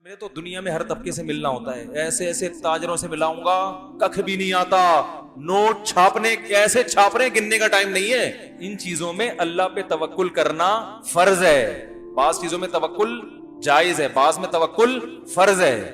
میں تو دنیا میں ہر طبقے سے ملنا ہوتا ہے، ایسے ایسے تاجروں سے ملاؤں گا کخ بھی نہیں آتا، نوٹ چھاپنے کیسے چھاپ رہے گننے کا ٹائم نہیں ہے۔ ان چیزوں میں اللہ پہ توکل کرنا فرض ہے، بعض چیزوں میں توکل جائز ہے، بعض میں توکل فرض ہے۔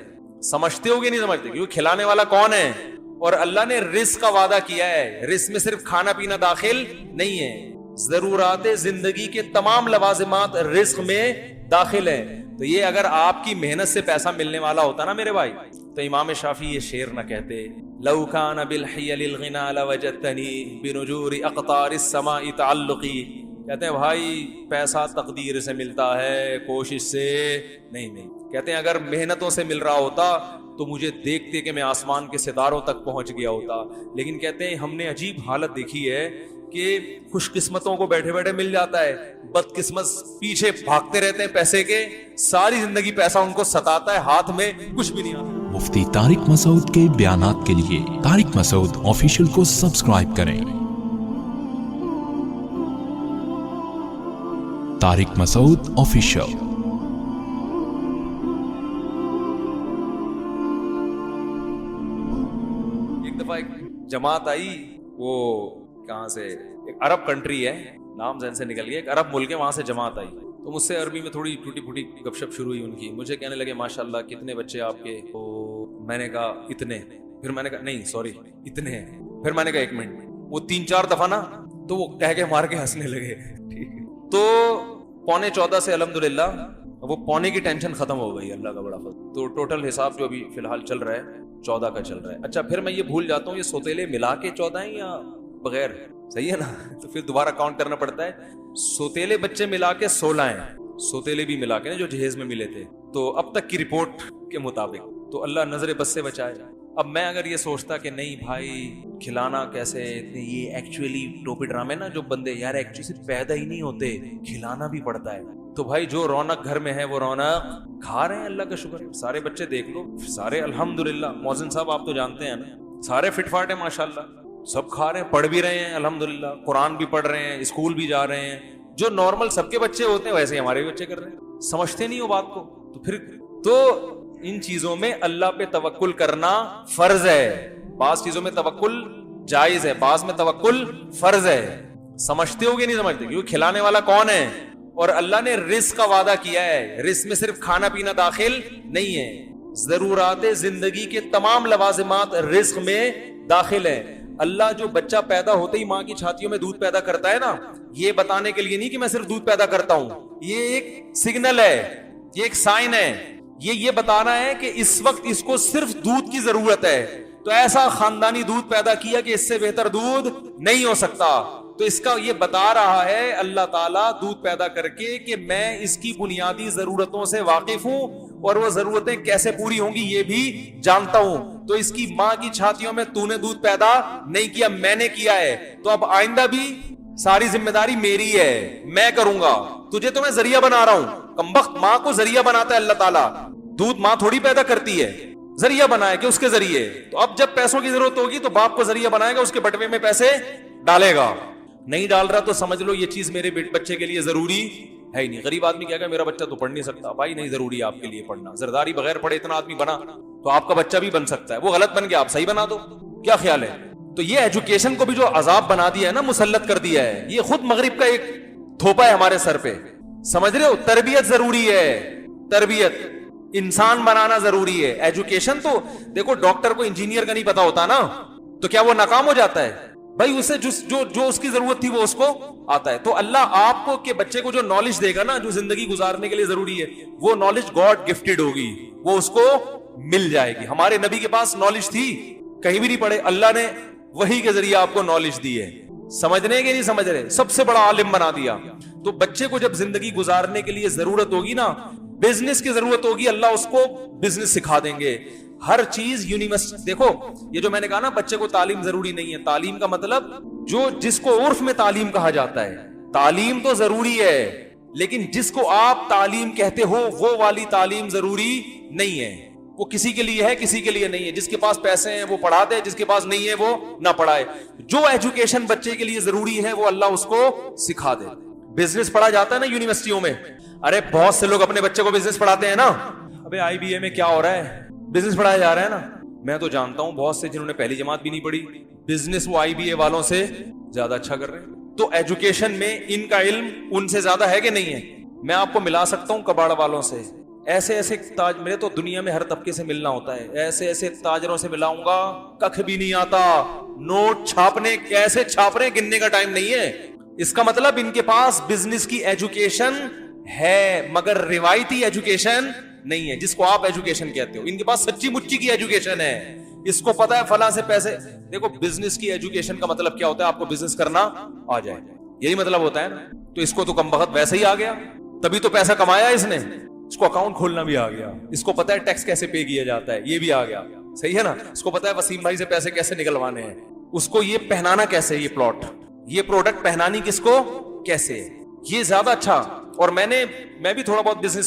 سمجھتے ہو گے نہیں سمجھتے؟ کیونکہ کھلانے والا کون ہے؟ اور اللہ نے رزق کا وعدہ کیا ہے، رزق میں صرف کھانا پینا داخل نہیں ہے، ضرورات زندگی کے تمام لوازمات رزق میں داخل ہیں۔ تو یہ اگر آپ کی محنت سے پیسہ ملنے والا ہوتا نا میرے بھائی، تو امام شافعی یہ شعر نہ کہتے، لو کان بالحیل الغنا لوجدتنی بنجور اقطار السماء تعلقی۔ کہتے ہیں بھائی پیسہ تقدیر سے ملتا ہے، کوشش سے نہیں۔ کہتے ہیں اگر محنتوں سے مل رہا ہوتا تو مجھے دیکھتے کہ میں آسمان کے ستاروں تک پہنچ گیا ہوتا۔ لیکن کہتے ہیں ہم نے عجیب حالت دیکھی ہے کہ خوش قسمتوں کو بیٹھے بیٹھے مل جاتا ہے، بد قسمت پیچھے بھاگتے رہتے ہیں پیسے کے، ساری زندگی پیسہ ان کو ستاتا ہے، ہاتھ میں کچھ بھی نہیں آتا۔ مفتی طارق مسعود کے بیانات کے لیے طارق مسعود آفیشیل کو سبسکرائب کریں۔ طارق مسعود آفیشیل۔ ایک دفعہ ایک جماعت آئی، وہ کہاں سے، ایک عرب کنٹری ہے، نام ذہن سے نکل گیا، ایک عرب ملک ہے، وہاں سے جماعت آئی۔ تو مجھ سے عربی میں تھوڑی ٹوٹی پھوٹی گپ شپ شروع ہوئی ان کی، مجھے کہنے لگے ماشاءاللہ کتنے بچے آپ کے؟ تو میں نے کہا اتنے، پھر میں نے کہا نہیں سوری اتنے ہیں، پھر میں نے کہا ایک منٹ، وہ 3-4 دفعہ نا تو وہ کہہ کے مار کے ہنسنے لگے۔ تو 14:15 سے الحمدللہ وہ پونے کی ٹینشن ختم ہو گئی، اللہ کا بڑا فضل۔ تو ٹوٹل حساب جو ابھی فی الحال چل رہا ہے 14 کا چل رہا ہے۔ اچھا پھر میں یہ بھول جاتا ہوں یہ سوتیلے ملا کے 14 ہیں یا بغیر، صحیح ہے نا؟ تو پھر دوبارہ کاؤنٹ کرنا پڑتا ہے۔ سوتیلے بچے ملا کے 16 ہیں، سوتیلے بھی ملا کے جو جہیز میں ملے تھے، تو اب تک کی رپورٹ کے مطابق تو اللہ نظر بد سے بچائے۔ اب میں اگر یہ سوچتا کہ نہیں بھائی کھلانا کیسے، یہ ایکچولی ٹوپی ڈرامے نا جو بندے یار ایکچولی صرف پیدا ہی نہیں ہوتے، کھلانا بھی پڑتا ہے، تو بھائی جو رونق گھر میں ہے وہ رونق کھا رہے ہیں، اللہ کا شکر ہے۔ سارے بچے دیکھ لو، سارے الحمدللہ، مؤذن صاحب آپ تو جانتے ہیں نا، سارے فٹ فاٹ ہیں ماشاءاللہ، سب کھا رہے ہیں، پڑھ بھی رہے ہیں الحمدللہ، قرآن بھی پڑھ رہے ہیں، اسکول بھی جا رہے ہیں، جو نارمل سب کے بچے ہوتے ہیں ویسے ہمارے بھی بچے کر رہے ہیں۔ سمجھتے نہیں ہو بات کو؟ تو پھر تو ان چیزوں میں اللہ پہ توکل کرنا فرض ہے، بعض چیزوں میں توکل جائز ہے، بعض میں توکل فرض ہے۔ سمجھتے ہو گے نہیں سمجھتے؟ کیونکہ کھلانے والا کون ہے؟ اور اللہ نے رزق کا وعدہ کیا ہے، رزق میں صرف کھانا پینا داخل نہیں ہے، ضرورات زندگی کے تمام لوازمات رزق میں داخل ہیں۔ اللہ جو بچہ پیدا ہوتے ہی ماں کی چھاتیوں میں دودھ پیدا کرتا ہے نا، یہ بتانے کے لیے نہیں کہ میں صرف دودھ پیدا کرتا ہوں، یہ ایک سگنل ہے، یہ ایک سائن ہے، یہ بتانا ہے کہ اس وقت اس کو صرف دودھ کی ضرورت ہے، تو ایسا خاندانی دودھ پیدا کیا کہ اس سے بہتر دودھ نہیں ہو سکتا۔ تو اس کا یہ بتا رہا ہے اللہ تعالیٰ دودھ پیدا کر کے کہ میں اس کی بنیادی ضرورتوں سے واقف ہوں، اور وہ ضرورتیں کیسے پوری ہوں گی یہ بھی جانتا ہوں۔ تو اس کی ماں کی چھاتیوں میں تو نے دودھ پیدا نہیں کیا، میں نے کیا ہے، تو اب آئندہ بھی ساری ذمہ داری میری ہے، میں کروں گا، تجھے تو میں ذریعہ بنا رہا ہوں۔ کمبخت ماں کو ذریعہ بناتا ہے اللہ تعالیٰ، دودھ ماں تھوڑی پیدا کرتی ہے، ذریعہ بنائے کہ اس کے ذریعے۔ تو اب جب پیسوں کی ضرورت ہوگی تو باپ کو ذریعہ بنائے گا، اس کے بٹوے میں پیسے ڈالے گا، نہیں ڈال رہا تو سمجھ لو یہ چیز میرے بچے کے لیے ضروری ہے ہی نہیں۔ غریب آدمی کہے گا میرا بچہ تو پڑھ نہیں سکتا، بھائی نہیں ضروری ہے آپ کے لیے پڑھنا، زرداری بغیر پڑھے اتنا آدمی بنا تو آپ کا بچہ بھی بن سکتا ہے، وہ غلط بن گیا آپ صحیح بنا دو، کیا خیال ہے؟ تو یہ ایجوکیشن کو بھی جو عذاب بنا دیا ہے نا، مسلط کر دیا ہے، یہ خود مغرب کا ایک تھوپا ہے ہمارے سر پہ، سمجھ رہے ہو؟ تربیت ضروری ہے، تربیت انسان بنانا ضروری ہے۔ ایجوکیشن تو دیکھو ڈاکٹر کو انجینئر کا نہیں پتا ہوتا نا، تو کیا وہ ناکام ہو جاتا ہے؟ بھائی اسے جو اس کی ضرورت تھی وہ اس کو آتا ہے۔ تو اللہ آپ کو کہ بچے کو جو نالج دے گا نا، جو زندگی گزارنے کے لیے ضروری ہے، وہ نالج گاڈ گفٹڈ ہوگی، وہ اس کو مل جائے گی۔ ہمارے نبی کے پاس نالج تھی، کہیں بھی نہیں پڑھے، اللہ نے وحی کے ذریعے آپ کو نالج دی ہے، سمجھنے کے نہیں سمجھ رہے، سب سے بڑا عالم بنا دیا۔ تو بچے کو جب زندگی گزارنے کے لیے ضرورت ہوگی نا، بزنس کی ضرورت ہوگی، اللہ اس کو بزنس سکھا دیں گے۔ ہر چیز یونیورسٹی، دیکھو یہ جو میں نے کہا نا بچے کو تعلیم ضروری نہیں ہے، تعلیم کا مطلب جس کو عرف میں تعلیم کہا جاتا ہے، تعلیم تو ضروری ہے، لیکن جس کو آپ تعلیم کہتے ہو وہ والی تعلیم ضروری نہیں ہے، وہ کسی کے لیے ہے کسی کے لیے نہیں ہے، جس کے پاس پیسے ہیں وہ پڑھا دے، جس کے پاس نہیں ہے وہ نہ پڑھائے۔ جو ایجوکیشن بچے کے لیے ضروری ہے وہ اللہ اس کو سکھا دے۔ بزنس پڑھا جاتا ہے نا یونیورسٹیوں میں، ارے بہت سے لوگ اپنے بچے کو بزنس پڑھاتے ہیں نا، ابے IBA میں کیا ہو رہا ہے, بزنس پڑھایا جا رہا ہے نا. میں تو جانتا ہوں بہت سے جنہوں نے پہلی جماعت بھی نہیں پڑھی, بزنس وہ IBA والوں سے زیادہ اچھا کر رہے ہیں. تو ایجوکیشن میں ان کا علم ان سے زیادہ ہے کہ نہیں ہے؟ میں آپ کو ملا سکتا ہوں کباڑ والوں سے, ایسے ایسے تاج, میرے تو دنیا میں ہر طبقے سے ملنا ہوتا ہے, ایسے ایسے تاجروں سے ملاؤں گا ککھ بھی نہیں آتا. نوٹ چھاپنے کیسے چھاپ رہے گننے کا ٹائم نہیں ہے. اس کا مطلب ان کے پاس بزنس کی ایجوکیشن ہے مگر روایتی ایجوکیشن نہیں ہے, جس کو آپ ایجوکیشن کہتے ہو. ان کے پاس سچی مچی کی ایجوکیشن ہے, اس کو پتا ہے فلاں سے پیسے. دیکھو بزنس کی ایجوکیشن کا مطلب کیا ہوتا ہے, آپ کو بزنس کرنا آ جائے, یہی مطلب ہوتا ہے نا. تو اس کو تو کم بخت ویسے ہی آ گیا, تبھی تو پیسہ کمایا اس نے. اس کو اکاؤنٹ کھولنا بھی آ گیا, اس کو پتا ہے ٹیکس کیسے پے کیا جاتا ہے, یہ بھی آ گیا. صحیح ہے نا. اس کو پتا ہے وسیم بھائی سے پیسے کیسے نکلوانے ہیں, اس کو یہ پہنانا کیسے, یہ پلاٹ, یہ پروڈکٹ پہنانی کس کو کیسے, یہ زیادہ اچھا. اور میں بھی تھوڑا بہت بزنس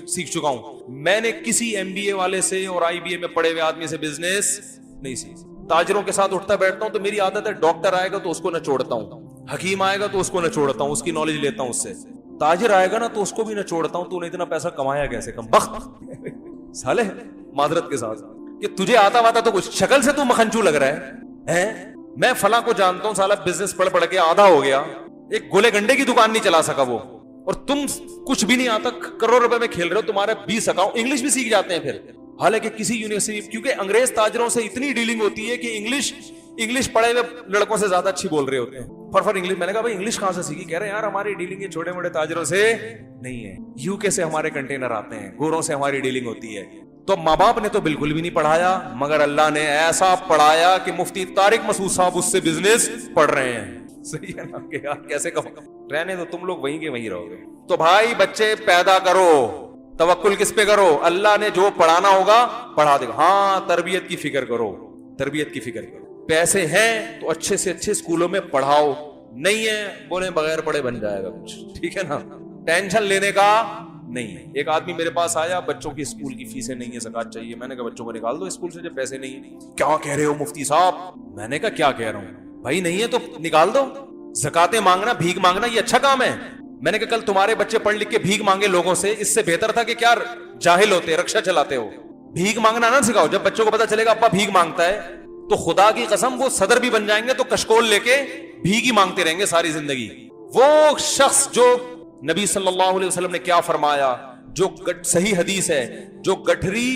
سیکھ چکا ہوں. میں نے کسی MBA والے سے اور IBA میں پڑھے ہوئے آدمی سے بزنس نہیں سیکھ. تاجروں کے ساتھ اٹھتا بیٹھتا ہوں تو میری عادت ہے, ڈاکٹر آئے گا تو اس کو نچوڑتا ہوں, حکیم آئے گا تو اس کو نچوڑتا ہوں, اس کی نالج لیتا ہوں اس سے. تاجر آئے گا نا تو اس کو بھی نچوڑتا ہوں, تو نے اتنا پیسہ کمایا کیسے, کم بخت سالے معذرت کے ساتھ, کہ تجھے آتا واتا تو کچھ, شکل سے تو مکھنچو لگ رہا ہے. میں فلاں کو جانتا ہوں, سالا بزنس پڑھ کے آدھا ہو گیا, ایک گولے گنڈے کی دکان نہیں چلا سکا وہ, اور تم کچھ بھی نہیں آتا, کروڑ روپے میں کھیل رہے ہو, تمہارے 20 اکاؤنٹ. انگلش بھی سیکھ جاتے ہیں پھر, حالانکہ کسی یونیورسٹی, کیونکہ انگریز تاجروں سے اتنی ڈیلنگ ہوتی ہے کہ انگلش پڑھے ہوئے لڑکوں سے زیادہ اچھی بول رہے ہوتے ہیں. فر انگلش. میں نے کہا بھائی انگلش کہاں سے سیکھی؟ کہہ رہے ہیں یار ہماری ڈیلنگ یہ چھوٹے موٹے تاجروں سے نہیں ہے, UK سے ہمارے کنٹینر آتے ہیں, گوروں سے ہماری ڈیلنگ ہوتی ہے. تو ماں باپ نے تو بالکل بھی نہیں پڑھایا, مگر اللہ نے ایسا پڑھایا کہ مفتی طارق مسعود صاحب اس سے بزنس پڑھ رہے ہیں. صحیح ہے نا, کہ یار کیسے رہنے تو تم لوگ وہیں کے وہیں رہو گے. تو بھائی بچے پیدا کرو, توکل کس پہ کرو, اللہ نے جو پڑھانا ہوگا پڑھا دے گا. ہاں تربیت کی فکر کرو, تربیت کی فکر کرو. پیسے ہیں تو اچھے سے اچھے اسکولوں میں پڑھاؤ, نہیں ہے بولے بغیر پڑھے بن جائے گا کچھ, ٹھیک ہے نا. ٹینشن لینے کا نہیں ہے. ایک آدمی میرے پاس آیا, بچوں کی اسکول کی فیسیں نہیں ہے, زکات چاہیے. میں نے کہا بچوں کو نکال دو اسکول سے جب پیسے نہیں ہیں. کیا کہہ رہے ہو مفتی صاحب؟ میں نے کہا کیا کہہ رہا ہوں بھائی, نہیں ہے تو نکال دو. زکاتیں مانگنا, بھیک مانگنا یہ اچھا کام ہے. میں نے کہا کل تمہارے بچے پڑھ لکھ کے بھیک مانگے لوگوں سے, اس سے بہتر تھا کہ کیا جاہل ہوتے, رکشا چلاتے ہو. بھیک مانگنا نہ سکھاؤ. جب بچوں کو پتا چلے گا ابا بھیک مانگتا ہے تو خدا کی قسم وہ صدر بھی بن جائیں گے تو کشکول لے کے بھیک ہی مانگتے رہیں گے ساری زندگی. وہ شخص جو نبی صلی اللہ علیہ وسلم نے کیا فرمایا, جو صحیح حدیث ہے, جو گٹھری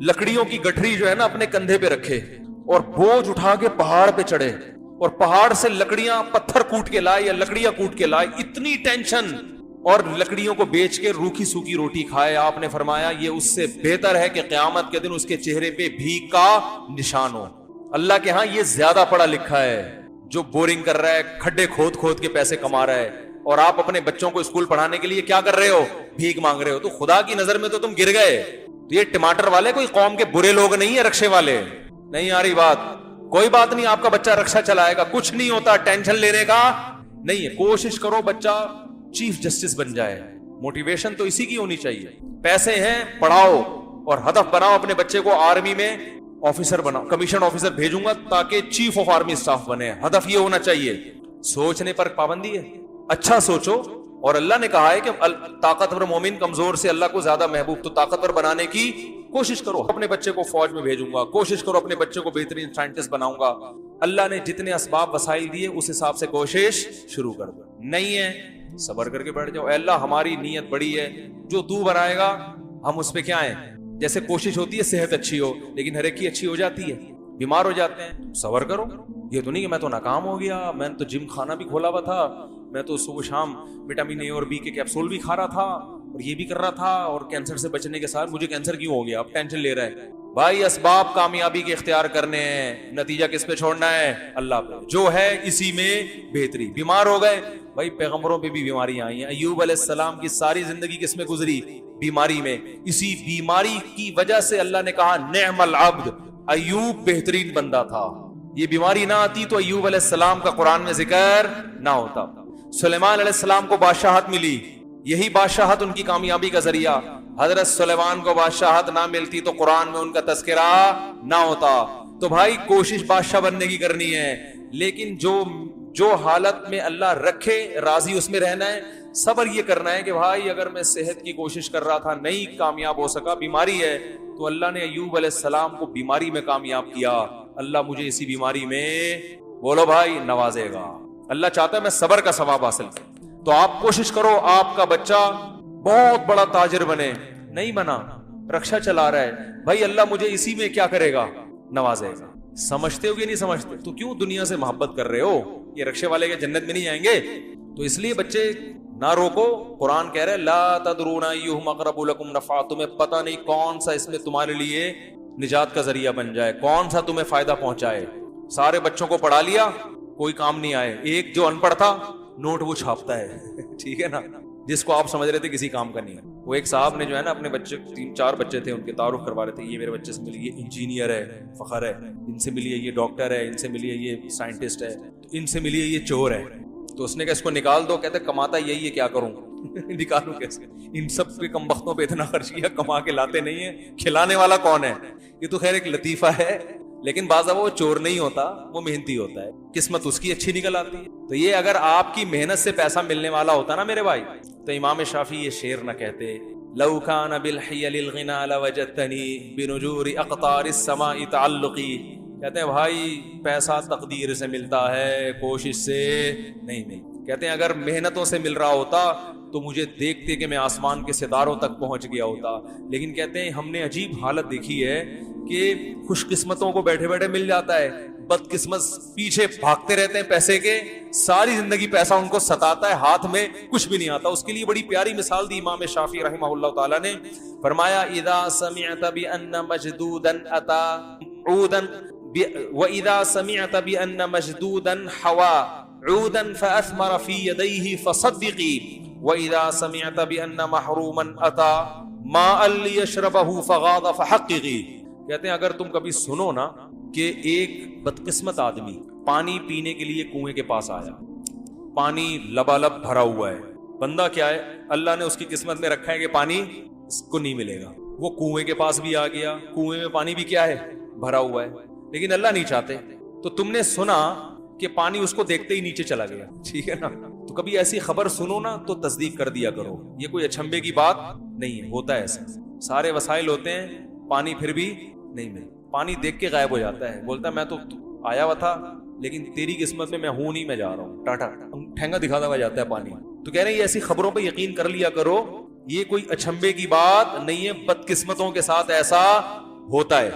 لکڑیوں کی گٹھری جو ہے نا اپنے کندھے پہ رکھے اور بوجھ اٹھا کے پہاڑ پہ چڑھے اور پہاڑ سے لکڑیاں پتھر کوٹ کے لائے یا لکڑیاں کوٹ کے لائے, اتنی ٹینشن, اور لکڑیوں کو بیچ کے روکھی سوکھی روٹی کھائے. آپ نے فرمایا یہ اس سے بہتر ہے کہ قیامت کے دن اس کے چہرے پہ بھیک کا نشان ہو. اللہ کے ہاں یہ زیادہ پڑھا لکھا ہے جو بورنگ کر رہا ہے, کھڈے کھود کھود کے پیسے کما رہا ہے, اور آپ اپنے بچوں کو اسکول پڑھانے کے لیے کیا کر رہے ہو, بھیک مانگ رہے ہو. تو خدا کی نظر میں تو تم گر گئے. تو یہ ٹماٹر والے کوئی قوم کے برے لوگ نہیں ہیں, رکشے والے نہیں. آ رہی بات؟ کوئی بات نہیں, آپ کا بچہ رکشا چلائے گا, کچھ نہیں ہوتا, ٹینشن لینے کا نہیں ہے. کوشش کرو بچہ چیف جسٹس بن جائے, موٹیویشن تو اسی کی ہونی چاہیے. پیسے ہیں پڑھاؤ, اور ہدف بناؤ اپنے بچے کو آرمی میں آفیسر بناؤ, کمیشن آفیسر بھیجوں گا تاکہ چیف آف آرمی اسٹاف بنے. ہدف یہ ہونا چاہیے. سوچنے پر پابندی ہے, اچھا سوچو. اور اللہ نے کہا ہے کہ طاقتور مومن کمزور سے اللہ کو زیادہ محبوب, تو طاقتور بنانے کی کوشش کرو. اپنے بچے کو فوج میں بھیجوں گا, کوشش کرو اپنے بچے کو بہترین سائنٹسٹ بناؤں گا. اللہ نے جتنے اسباب وسائل دیے اس حساب سے کوشش شروع کر دو. نہیں ہے صبر کر کے بیٹھ جاؤ. اے اللہ ہماری نیت بڑی ہے, جو تو بنائے گا ہم اس پہ کیا ہیں. جیسے کوشش ہوتی ہے صحت اچھی ہو, لیکن ہر ایک کی اچھی ہو جاتی ہے, بیمار ہو جاتے ہیں. صبر کرو. یہ تو نہیں کہ میں تو ناکام ہو گیا, میں نے تو جم خانہ بھی کھولا ہوا تھا, میں تو صبح شام وٹامن اے اور بی کے کیپسول بھی کھا رہا تھا, اور یہ بھی کر رہا تھا, اور کینسر سے بچنے کے ساتھ مجھے کینسر کیوں ہو گیا, اب ٹینشن لے رہا ہے. بھائی اسباب کامیابی کے اختیار کرنے ہیں, نتیجہ کس پہ چھوڑنا ہے, اللہ پہ. جو ہے اسی میں بہتری. بیمار ہو گئے, بھائی پیغمبروں پہ بھی بیماریاں آئی ہیں. ایوب علیہ السلام کی ساری زندگی کس میں گزری, بیماری میں. اسی بیماری کی وجہ سے اللہ نے کہا نعم العبد, ایوب بہترین بندہ تھا. یہ بیماری نہ آتی تو ایوب علیہ السلام کا قرآن میں ذکر نہ ہوتا. سلیمان علیہ السلام کو بادشاہت ملی, یہی بادشاہت ان کی کامیابی کا ذریعہ. حضرت سلیمان کو بادشاہت نہ ملتی تو قرآن میں ان کا تذکرہ نہ ہوتا. تو بھائی کوشش بادشاہ بننے کی کرنی ہے, لیکن جو جو حالت میں اللہ رکھے راضی اس میں رہنا ہے. صبر یہ کرنا ہے کہ بھائی اگر میں صحت کی کوشش کر رہا تھا نہیں کامیاب ہو سکا, بیماری ہے, تو اللہ نے ایوب علیہ السلام کو بیماری میں کامیاب کیا, اللہ مجھے اسی بیماری میں بولو بھائی نوازے گا. اللہ چاہتا ہے میں صبر کا ثواب حاصل کروں. تو آپ کوشش کرو آپ کا بچہ بہت بڑا تاجر بنے, نہیں بنا, رکشا چلا رہا ہے, بھائی اللہ مجھے اسی میں کیا کرے گا, نوازے گا. سمجھتے ہو کہ نہیں سمجھتے؟ تو کیوں دنیا سے محبت کر رہے ہو؟ یہ رکشے والے کے جنت میں نہیں جائیں گے. تو اس لیے بچے نہ روکو. قرآن کہہ رہے لا تدرون ایہم اقرب لکم نفعا, تمہیں پتہ نہیں کون سا اس میں تمہارے لیے نجات کا ذریعہ بن جائے, کون سا تمہیں فائدہ پہنچائے. سارے بچوں کو پڑھا لیا, کوئی کام نہیں آئے. ایک جو ان پڑھ تھا نوٹ وہ چھاپتا ہے, ٹھیک ہے نا, جس کو آپ سمجھ رہے تھے کسی کام کا نہیں ہے. وہ ایک صاحب نے جو ہے نا اپنے بچے 3-4 بچے تھے, ان کے تعارف کروا رہے تھے, یہ میرے بچے سے ملیے, یہ انجینئر ہے, فخر ہے, ان سے ملیے یہ ڈاکٹر ہے, ان سے ملیے یہ سائنٹسٹ ہے, ان سے ملیے یہ چور ہے. تو اس نے کہا اس کو نکال دو. کہتے کماتا یہی ہے, کیا کروں نکالوں کیسے, ان سب کے کم بختوں پہ اتنا خرچ کیا, کما کے لاتے نہیں ہیں, کھلانے والا کون ہے. یہ تو خیر ایک لطیفہ ہے, لیکن بعض وہ چور نہیں ہوتا, وہ محنتی ہوتا ہے, قسمت اس کی اچھی نکل آتی ہے. تو یہ اگر آپ کی محنت سے پیسہ ملنے والا ہوتا نا میرے بھائی, تو امام شافعی یہ شعر نہ کہتے لو کان بالحیل الغنا لوجدتنی بنجور اقطار السماء تعلقی. کہتے ہیں بھائی پیسہ تقدیر سے ملتا ہے, کوشش سے نہیں ملتا. کہتے ہیں اگر محنتوں سے مل رہا ہوتا تو مجھے دیکھتے کہ میں آسمان کے ستاروں تک پہنچ گیا ہوتا. لیکن کہتے ہیں ہم نے عجیب حالت دیکھی ہے کہ خوش قسمتوں کو بیٹھے بیٹھے مل جاتا ہے, بد قسمت پیچھے بھاگتے رہتے ہیں پیسے کے, ساری زندگی پیسہ ان کو ستاتا ہے, ہاتھ میں کچھ بھی نہیں آتا. اس کے لیے بڑی پیاری مثال دی امام شافعی رحمہ اللہ تعالی نے, فرمایا اذا سمعت بان مجدودا اتا عودا واذا سمعت بان مجدودا حوا عودا فاثمر في يديه فصدقي واذا سمعت بان محروما اتا ماء ليشربه فغاض فحققي. کہتے ہیں اگر تم کبھی سنو نا کہ ایک بدقسمت آدمی پانی پینے کے لیے کنویں کے پاس آیا, پانی لبالب بھرا ہوا ہے, بندہ کیا ہے اللہ نے اس کی قسمت میں رکھا ہے کہ پانی اس کو نہیں ملے گا, وہ کنویں کے پاس بھی آ گیا, کنویں میں پانی بھی کیا ہے بھرا ہوا ہے, لیکن اللہ نہیں چاہتے. تو تم نے سنا کہ پانی اس کو دیکھتے ہی نیچے چلا گیا, ٹھیک ہے نا, تو کبھی ایسی خبر سنو نا تو تصدیق کر دیا کرو, یہ کوئی اچھمبے کی بات نہیں ہے, ہوتا ہے ایسا. سارے وسائل ہوتے ہیں, پانی پھر بھی نہیں ملتا, پانی دیکھ کے غائب ہو جاتا ہے, بولتا ہے میں تو آیا ہوا تھا لیکن تیری قسمت میں ہوں نہیں, میں جا رہا ہوں, ٹاٹا, ٹھینگا دکھاتا ہوا جاتا ہے پانی. تو کہہ رہے ہیں یہ ایسی خبروں پہ یقین کر لیا کرو, یہ کوئی اچھمبے کی بات نہیں ہے, بدقسمتوں کے ساتھ ایسا ہوتا ہے.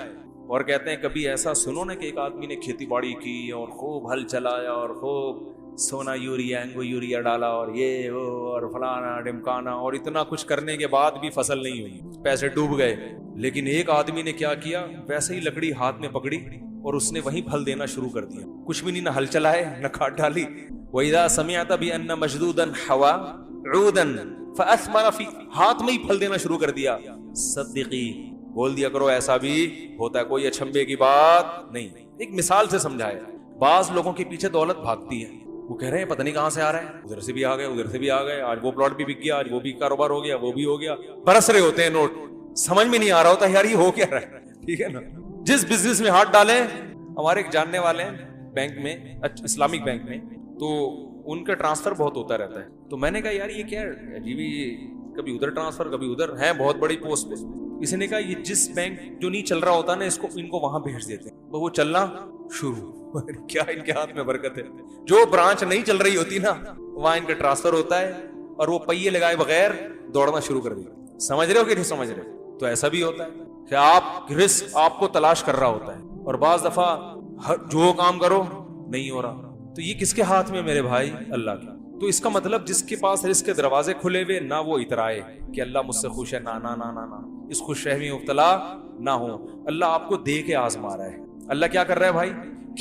اور کہتے ہیں کبھی ایسا سنو نا کہ ایک آدمی نے کھیتی باڑی کی اور خوب ہل چلایا اور خوب سونا یوریا اینگو یوریا ڈالا اور یہ وہ اور فلانا ڈمکانا, اور اتنا کچھ کرنے کے بعد بھی فصل نہیں ہوئی, پیسے ڈوب گئے. لیکن ایک آدمی نے کیا کیا, ویسے ہی لکڑی ہاتھ میں پکڑی اور اس نے وہیں پھل دینا شروع کر دیا, کچھ بھی نہیں, نہ ہل چلائے نہ کھاد ڈالی. وَإِذَا سَمِعْتَ بِأَنَّ مَجْدُودًا حَوَا عُودًا فَأَثْمَرَ فِي, ہاتھ میں ہی پھل دینا شروع کر دیا, صدقی, بول دیا کرو ایسا بھی ہوتا ہے, کوئی اچھمبے کی بات نہیں. ایک مثال سے سمجھایا. بعض لوگوں کے پیچھے دولت بھاگتی ہے, وہ کہہ رہے ہیں پتہ نہیں کہاں سے آ رہا ہے, ادھر سے بھی آ گئے ادھر سے بھی آ گئے, آج وہ پلاٹ بھی بک گیا, آج وہ بھی کاروبار ہو گیا, وہ بھی ہو گیا, برس رہے ہوتے ہیں نوٹ, سمجھ میں نہیں آ رہا ہوتا یار یہ ہو کیا رہا ہے, ٹھیک ہے نا. جس بزنس میں ہاتھ ڈالیں, ہمارے ایک جاننے والے ہیں بینک میں, اسلامک بینک میں, تو ان کا ٹرانسفر بہت ہوتا رہتا ہے. تو میں نے کہا یار یہ کیا ہے عجیبی, کبھی ادھر ٹرانسفر کبھی ادھر, ہیں بہت بڑی پوسٹ پہ. کسی نے کہا یہ جس بینک جو نہیں چل رہا ہوتا نا اس کو ان کو وہاں بھیج دیتے ہیں تو وہ چلنا شروع. کیا ان کے ہاتھ میں برکت ہے, جو برانچ نہیں چل رہی ہوتی نا وہاں ان کا ٹرانسفر ہوتا ہے اور وہ پہیے لگائے بغیر دوڑنا شروع کر دیا. سمجھ رہے ہو کہ نہیں سمجھ رہے؟ تو ایسا بھی ہوتا ہے کہ آپ رزق آپ کو تلاش کر رہا ہوتا ہے, اور بعض دفعہ جو کام کرو نہیں ہو رہا. تو یہ کس کے ہاتھ میں میرے بھائی؟ اللہ کا. تو اس کا مطلب جس کے پاس رزق کے دروازے کھلے ہوئے, نہ وہ اترائے کہ اللہ مجھ سے خوش ہے, نہ نہ نہ نہ, اس خوش فہمی مبتلا نہ ہو. اللہ آپ کو دے کے آزما رہا ہے. اللہ کیا کر رہا ہے بھائی؟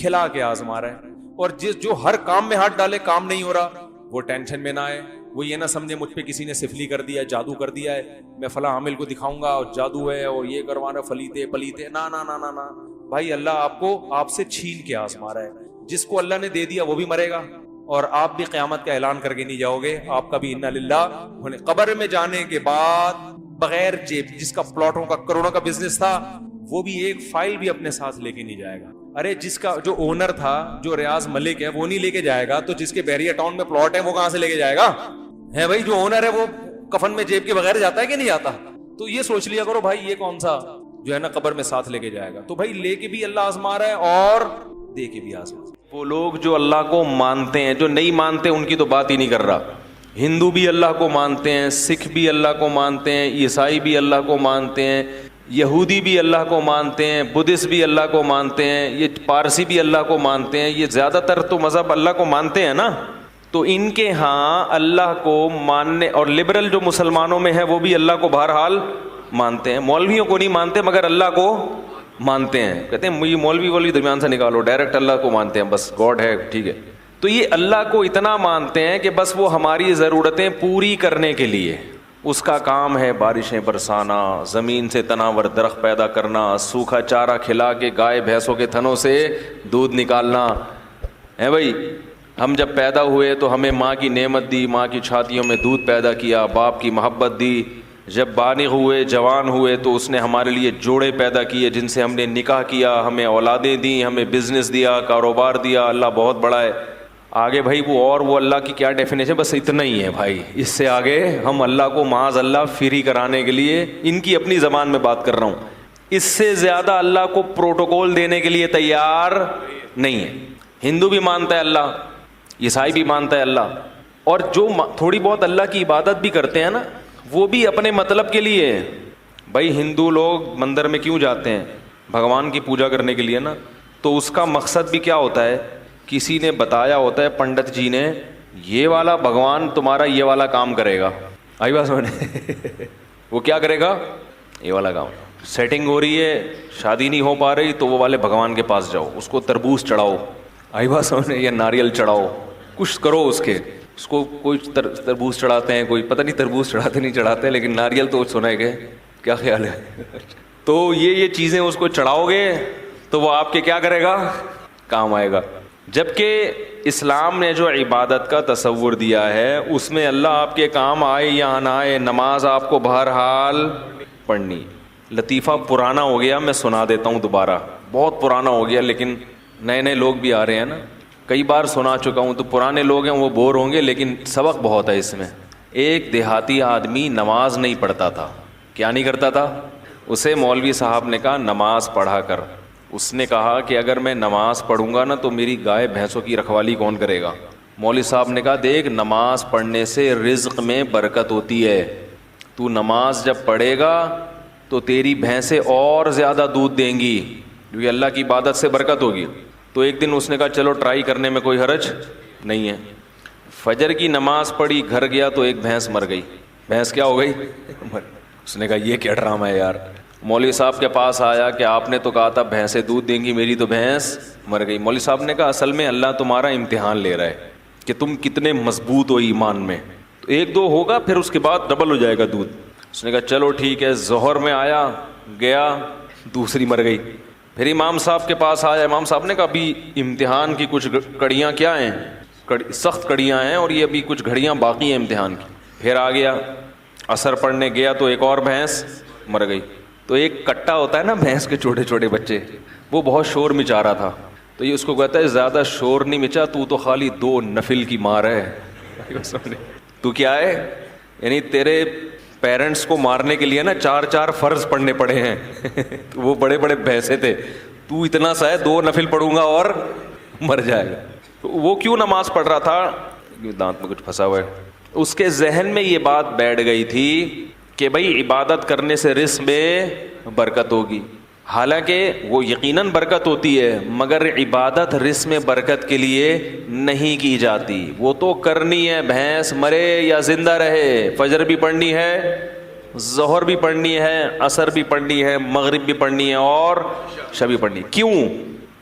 کھلا کے آزما رہا ہے. اور جو ہر کام میں ہاتھ ڈالے کام نہیں ہو رہا, وہ ٹینشن میں نہ آئے, وہ یہ نہ سمجھے مجھ پہ کسی نے سفلی کر دیا ہے, جادو کر دیا ہے, میں فلاں عامل کو دکھاؤں گا اور جادو ہے اور یہ کروانا فلیتے پلیتے, نہ نہ نہ نہ بھائی. اللہ آپ کو آپ سے چھین کے آزما رہا ہے. جس کو اللہ نے دے دیا وہ بھی مرے گا, اور آپ بھی قیامت کا اعلان کر کے نہیں جاؤ گے, آپ کا بھی انا للہ ہونے. قبر میں جانے کے بعد بغیر جیب, جس کا پلاٹوں کا کروڑوں کا بزنس تھا وہ بھی ایک فائل بھی اپنے ساتھ لے کے نہیں جائے گا. ارے جس کا جو اونر تھا, جو ریاض ملک ہے, وہ نہیں لے کے جائے گا تو جس کے بحریہ ٹاؤن میں پلاٹ ہے وہ کہاں سے لے کے جائے گا؟ ہے بھائی, جو اونر ہے وہ کفن میں جیب کے بغیر جاتا ہے کہ نہیں جاتا؟ تو یہ سوچ لیا کرو بھائی, یہ کون سا جو ہے نا قبر میں ساتھ لے کے جائے گا. تو بھائی لے کے بھی اللہ آزما رہا ہے اور دے کے بھی آزما. وہ لوگ جو اللہ کو مانتے ہیں, جو نہیں مانتے ان کی تو بات ہی نہیں کر رہا. ہندو بھی اللہ کو مانتے ہیں, سکھ بھی اللہ کو مانتے ہیں, عیسائی بھی اللہ کو مانتے ہیں, یہودی بھی اللہ کو مانتے ہیں, بدھسٹ بھی اللہ کو مانتے ہیں, یہ پارسی بھی اللہ کو مانتے ہیں. یہ زیادہ تر تو مذہب اللہ کو مانتے ہیں نا. تو ان کے ہاں اللہ کو ماننے, اور لبرل جو مسلمانوں میں ہے وہ بھی اللہ کو بہرحال مانتے ہیں. مولویوں کو نہیں مانتے مگر اللہ کو مانتے ہیں. کہتے ہیں یہ مولوی درمیان سے نکالو, ڈائریکٹ اللہ کو مانتے ہیں, بس گاڈ ہے, ٹھیک ہے. تو یہ اللہ کو اتنا مانتے ہیں کہ بس وہ ہماری ضرورتیں پوری کرنے کے لیے, اس کا کام ہے بارشیں برسانا, زمین سے تناور درخت پیدا کرنا, سوکھا چارہ کھلا کے گائے بھینسوں کے تھنوں سے دودھ نکالنا. ہے بھائی, ہم جب پیدا ہوئے تو ہمیں ماں کی نعمت دی, ماں کی چھاتیوں میں دودھ پیدا کیا, باپ کی محبت دی. جب بالغ ہوئے, جوان ہوئے تو اس نے ہمارے لیے جوڑے پیدا کیے جن سے ہم نے نکاح کیا, ہمیں اولادیں دیں, ہمیں بزنس دیا, کاروبار دیا. اللہ بہت بڑا ہے. آگے بھائی وہ اللہ کی کیا ڈیفینیشن, بس اتنا ہی ہے بھائی. اس سے آگے ہم اللہ کو معاذ اللہ فری کرانے کے لیے, ان کی اپنی زبان میں بات کر رہا ہوں, اس سے زیادہ اللہ کو پروٹوکول دینے کے لیے تیار نہیں ہے. ہندو بھی مانتا ہے اللہ, عیسائی بھی مانتا ہے اللہ, اور جو تھوڑی بہت اللہ کی عبادت بھی کرتے ہیں نا وہ بھی اپنے مطلب کے لیے. بھائی ہندو لوگ مندر میں کیوں جاتے ہیں؟ بھگوان کی پوجا کرنے کے لیے نا. تو اس کا مقصد بھی کیا ہوتا ہے, کسی نے بتایا ہوتا ہے, پنڈت جی نے, یہ والا بھگوان تمہارا یہ والا کام کرے گا. آئی بات سمجھے؟ وہ کیا کرے گا؟ یہ والا کام. سیٹنگ ہو رہی ہے, شادی نہیں ہو پا رہی, تو وہ والے بھگوان کے پاس جاؤ, اس کو تربوز چڑھاؤ. آئی بات سمجھے؟ یا ناریل چڑھاؤ, کچھ کرو اس کے. اس کو کوئی تربوز چڑھاتے ہیں, کوئی پتہ نہیں تربوز چڑھاتے نہیں چڑھاتے, لیکن ناریل تو سنا ہے کہ کیا خیال ہے. تو یہ چیزیں اس کو چڑھاؤ گے تو وہ آپ کے کیا کرے گا؟ کام آئے گا. جبکہ اسلام نے جو عبادت کا تصور دیا ہے اس میں اللہ آپ کے کام آئے یا نہ آئے, نماز آپ کو بہرحال پڑھنی. لطیفہ پرانا ہو گیا, میں سنا دیتا ہوں دوبارہ, بہت پرانا ہو گیا, لیکن نئے نئے لوگ بھی آ رہے ہیں نا, کئی بار سنا چکا ہوں, تو پرانے لوگ ہیں وہ بور ہوں گے, لیکن سبق بہت ہے اس میں. ایک دیہاتی آدمی نماز نہیں پڑھتا تھا. کیا نہیں کرتا تھا؟ اسے مولوی صاحب نے کہا نماز پڑھا کر. اس نے کہا کہ اگر میں نماز پڑھوں گا نا تو میری گائے بھینسوں کی رکھوالی کون کرے گا؟ مولوی صاحب نے کہا دیکھ, نماز پڑھنے سے رزق میں برکت ہوتی ہے. تو نماز جب پڑھے گا تو تیری بھینسیں اور زیادہ دودھ دیں گی, کیونکہ اللہ کی عبادت سے برکت ہوگی. تو ایک دن اس نے کہا چلو ٹرائی کرنے میں کوئی حرج نہیں ہے. فجر کی نماز پڑھی, گھر گیا تو ایک بھینس مر گئی. بھینس کیا ہو گئی؟ اس نے کہا یہ کیا ڈرامہ ہے یار. مولوی صاحب کے پاس آیا کہ آپ نے تو کہا تھا بھینسیں دودھ دیں گی, میری تو بھینس مر گئی. مولوی صاحب نے کہا اصل میں اللہ تمہارا امتحان لے رہا ہے کہ تم کتنے مضبوط ہو ایمان میں. تو ایک دو ہوگا پھر اس کے بعد ڈبل ہو جائے گا دودھ. اس نے کہا چلو ٹھیک ہے. ظہر میں آیا, گیا, دوسری مر گئی. پھر امام صاحب کے پاس آیا. امام صاحب نے کہا ابھی امتحان کی کچھ کڑیاں کیا ہیں, سخت کڑیاں ہیں, اور یہ ابھی کچھ گھڑیاں باقی ہیں امتحان کی. پھر آ گیا, عصر پڑھنے گیا تو ایک اور بھینس مر گئی. تو ایک کٹا ہوتا ہے نا بھینس کے چھوٹے چھوٹے بچے, وہ بہت شور مچا رہا تھا. تو یہ اس کو کہتا ہے زیادہ شور نہیں مچا, تو خالی 2 نفل کی مار ہے. تو کیا ہے, یعنی تیرے پیرنٹس کو مارنے کے لیے نا 4 فرض پڑھنے پڑے ہیں. وہ بڑے بڑے بھینسے تھے, تو اتنا سا ہے 2 نفل پڑھوں گا اور مر جائے گا. تو وہ کیوں نماز پڑھ رہا تھا؟ دانت میں کچھ پھنسا ہوا ہے. اس کے ذہن میں یہ بات بیٹھ گئی تھی کہ بھائی عبادت کرنے سے رزق میں برکت ہوگی. حالانکہ وہ یقیناً برکت ہوتی ہے, مگر عبادت رزق میں برکت کے لیے نہیں کی جاتی. وہ تو کرنی ہے, بھینس مرے یا زندہ رہے, فجر بھی پڑھنی ہے, ظہر بھی پڑھنی ہے, عصر بھی پڑھنی ہے, مغرب بھی پڑھنی ہے, اور عشاء بھی پڑھنی. کیوں؟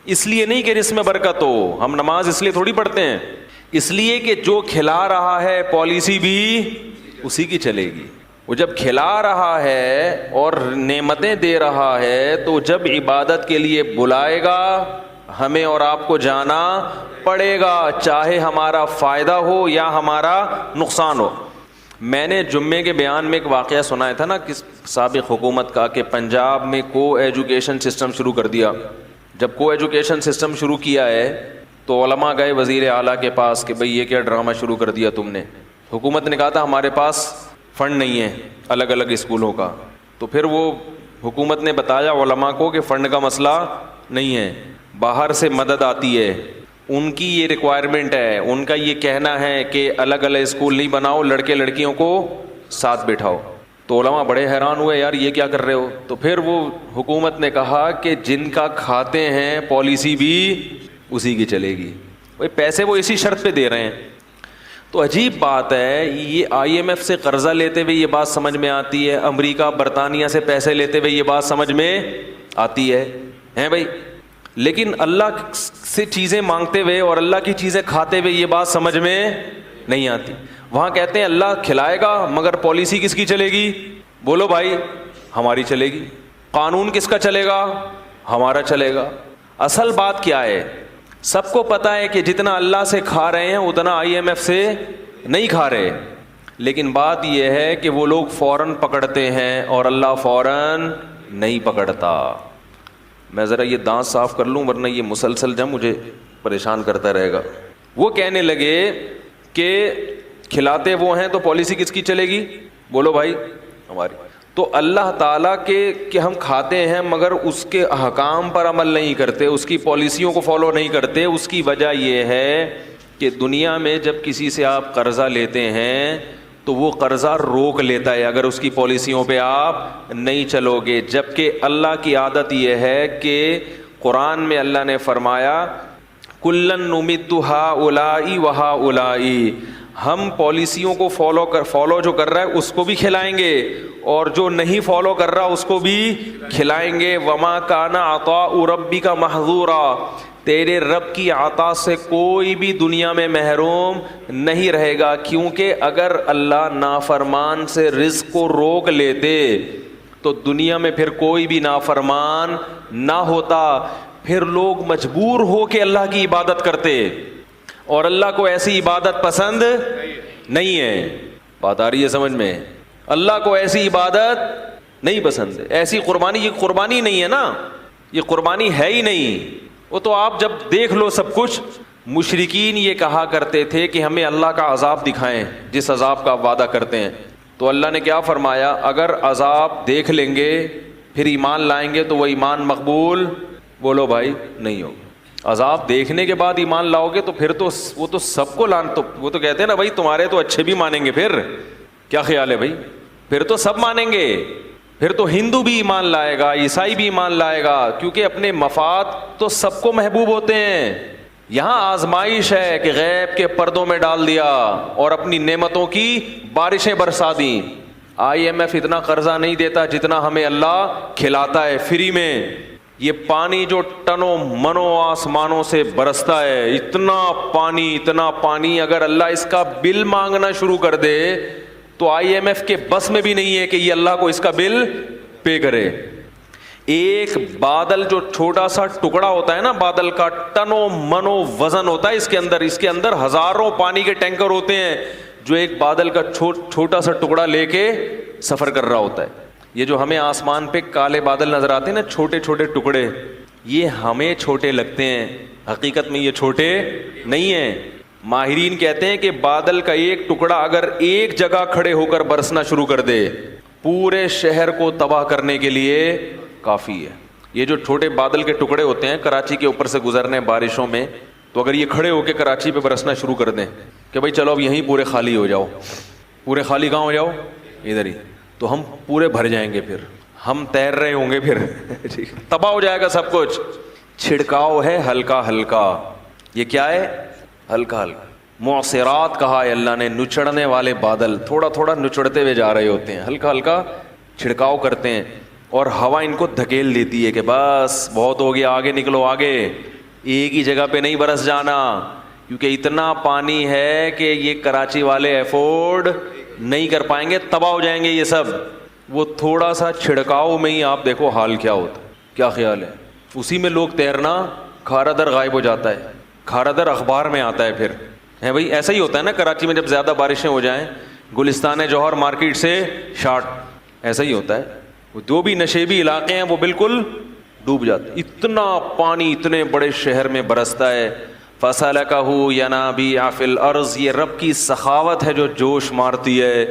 اس لیے نہیں کہ رزق میں برکت ہو. ہم نماز اس لیے تھوڑی پڑھتے ہیں, اس لیے کہ جو کھلا رہا ہے پالیسی بھی اسی کی چلے گی. وہ جب کھلا رہا ہے اور نعمتیں دے رہا ہے تو جب عبادت کے لیے بلائے گا ہمیں اور آپ کو جانا پڑے گا, چاہے ہمارا فائدہ ہو یا ہمارا نقصان ہو. میں نے جمعے کے بیان میں ایک واقعہ سنایا تھا نا, کس سابق حکومت کا, کہ پنجاب میں کو ایجوکیشن سسٹم شروع کر دیا. جب کو ایجوکیشن سسٹم شروع کیا ہے تو علماء گئے وزیر اعلیٰ کے پاس کہ بھئی یہ کیا ڈرامہ شروع کر دیا تم نے. حکومت نے کہا تھا ہمارے پاس فنڈ نہیں ہے الگ الگ اسکولوں کا. تو پھر وہ حکومت نے بتایا علماء کو کہ فنڈ کا مسئلہ نہیں ہے, باہر سے مدد آتی ہے, ان کی یہ ریکوائرمنٹ ہے, ان کا یہ کہنا ہے کہ الگ الگ اسکول نہیں بناؤ, لڑکے لڑکیوں کو ساتھ بٹھاؤ. تو علماء بڑے حیران ہوئے, یار یہ کیا کر رہے ہو. تو پھر وہ حکومت نے کہا کہ جن کا کھاتے ہیں پالیسی بھی اسی کی چلے گی. بھائی پیسے وہ اسی شرط پہ دے رہے ہیں. تو عجیب بات ہے, یہ آئی ایم ایف سے قرضہ لیتے ہوئے یہ بات سمجھ میں آتی ہے, امریکہ برطانیہ سے پیسے لیتے ہوئے یہ بات سمجھ میں آتی ہے ہیں بھائی, لیکن اللہ سے چیزیں مانگتے ہوئے اور اللہ کی چیزیں کھاتے ہوئے یہ بات سمجھ میں نہیں آتی. وہاں کہتے ہیں اللہ کھلائے گا مگر پالیسی کس کی چلے گی. بولو بھائی ہماری چلے گی. قانون کس کا چلے گا, ہمارا چلے گا. اصل بات کیا ہے, سب کو پتہ ہے کہ جتنا اللہ سے کھا رہے ہیں اتنا آئی ایم ایف سے نہیں کھا رہے, لیکن بات یہ ہے کہ وہ لوگ فوراً پکڑتے ہیں اور اللہ فوراً نہیں پکڑتا. میں ذرا یہ دانت صاف کر لوں ورنہ یہ مسلسل جب مجھے پریشان کرتا رہے گا. وہ کہنے لگے کہ کھلاتے وہ ہیں تو پالیسی کس کی چلے گی. بولو بھائی ہماری. تو اللہ تعالیٰ کے کہ ہم کھاتے ہیں مگر اس کے احکام پر عمل نہیں کرتے, اس کی پالیسیوں کو فالو نہیں کرتے, اس کی وجہ یہ ہے کہ دنیا میں جب کسی سے آپ قرضہ لیتے ہیں تو وہ قرضہ روک لیتا ہے اگر اس کی پالیسیوں پہ آپ نہیں چلو گے. جبکہ اللہ کی عادت یہ ہے کہ قرآن میں اللہ نے فرمایا کلن نمد ہؤلاء وہؤلاء, ہم پالیسیوں کو فالو جو کر رہا ہے اس کو بھی کھلائیں گے اور جو نہیں فالو کر رہا اس کو بھی کھلائیں گے. وما کان عطاء ربک محظورا, تیرے رب کی عطا سے کوئی بھی دنیا میں محروم نہیں رہے گا, کیونکہ اگر اللہ نافرمان سے رزق کو روک لیتے تو دنیا میں پھر کوئی بھی نافرمان نہ ہوتا, پھر لوگ مجبور ہو کے اللہ کی عبادت کرتے, اور اللہ کو ایسی عبادت پسند نہیں ہے. بات آ رہی ہے سمجھ میں؟ اللہ کو ایسی عبادت نہیں پسند ہے. ایسی قربانی, یہ قربانی نہیں ہے نا, یہ قربانی ہے ہی نہیں. وہ تو آپ جب دیکھ لو سب کچھ. مشرکین یہ کہا کرتے تھے کہ ہمیں اللہ کا عذاب دکھائیں جس عذاب کا آپ وعدہ کرتے ہیں. تو اللہ نے کیا فرمایا, اگر عذاب دیکھ لیں گے پھر ایمان لائیں گے تو وہ ایمان مقبول بولو بھائی نہیں ہوگا. عذاب دیکھنے کے بعد ایمان لاؤ گے تو پھر تو وہ تو سب کو تو وہ تو کہتے ہیں نا بھائی تمہارے تو اچھے بھی مانیں گے. پھر کیا خیال ہے بھائی, پھر تو سب مانیں گے, پھر تو ہندو بھی ایمان لائے گا, عیسائی بھی ایمان لائے گا, کیونکہ اپنے مفاد تو سب کو محبوب ہوتے ہیں. یہاں آزمائش ہے کہ غیب کے پردوں میں ڈال دیا اور اپنی نعمتوں کی بارشیں برسا دیں. آئی ایم ایف اتنا قرضہ نہیں دیتا جتنا ہمیں اللہ کھلاتا ہے فری میں. یہ پانی جو ٹنوں منوں آسمانوں سے برستا ہے, اتنا پانی اگر اللہ اس کا بل مانگنا شروع کر دے تو آئی ایم ایف کے بس میں بھی نہیں ہے کہ یہ اللہ کو اس کا بل پے کرے. ایک بادل جو چھوٹا سا ٹکڑا ہوتا ہے نا, بادل کا ٹنوں منوں وزن ہوتا ہے اس کے اندر ہزاروں پانی کے ٹینکر ہوتے ہیں جو ایک بادل کا چھوٹا سا ٹکڑا لے کے سفر کر رہا ہوتا ہے. یہ جو ہمیں آسمان پہ کالے بادل نظر آتے ہیں نا, چھوٹے چھوٹے ٹکڑے, یہ ہمیں چھوٹے لگتے ہیں, حقیقت میں یہ چھوٹے نہیں ہیں. ماہرین کہتے ہیں کہ بادل کا ایک ٹکڑا اگر ایک جگہ کھڑے ہو کر برسنا شروع کر دے پورے شہر کو تباہ کرنے کے لیے کافی ہے. یہ جو چھوٹے بادل کے ٹکڑے ہوتے ہیں کراچی کے اوپر سے گزرنے بارشوں میں, تو اگر یہ کھڑے ہو کے کراچی پہ برسنا شروع کر دیں کہ بھائی چلو اب یہیں پورے خالی ہو جاؤ, پورے خالی کہاں ہو جاؤ, ادھر ہی, تو ہم پورے بھر جائیں گے, پھر ہم تیر رہے ہوں گے, پھر تباہ ہو جائے گا سب کچھ. چھڑکاؤ ہے ہلکا ہلکا. یہ کیا ہے؟ ہلکا ہلکا. معصرات کہا ہے اللہ نے, نچڑنے والے بادل تھوڑا تھوڑا نچڑتے ہوئے جا رہے ہوتے ہیں, ہلکا ہلکا چھڑکاؤ کرتے ہیں اور ہوا ان کو دھکیل دیتی ہے کہ بس بہت ہو گیا, آگے نکلو آگے, ایک ہی جگہ پہ نہیں برس جانا, کیونکہ اتنا پانی ہے کہ یہ کراچی والے افورڈ نہیں کر پائیں گے, تباہ ہو جائیں گے یہ سب. وہ تھوڑا سا چھڑکاؤ میں ہی آپ دیکھو حال کیا ہوتا ہے. کیا خیال ہے؟ اسی میں لوگ تیرنا, کھارا در غائب ہو جاتا ہے, کھارا در اخبار میں آتا ہے پھر ہے بھائی. ایسا ہی ہوتا ہے نا کراچی میں جب زیادہ بارشیں ہو جائیں, گلستان جوہر مارکیٹ سے شارٹ, ایسا ہی ہوتا ہے. وہ جو بھی نشیبی علاقے ہیں وہ بالکل ڈوب جاتے. اتنا پانی اتنے بڑے شہر میں برستا ہے. فَسَلَكَهُ يَنَابِيعَ فِي الْأَرْضِ, یہ رب کی سخاوت ہے جو جوش مارتی ہے.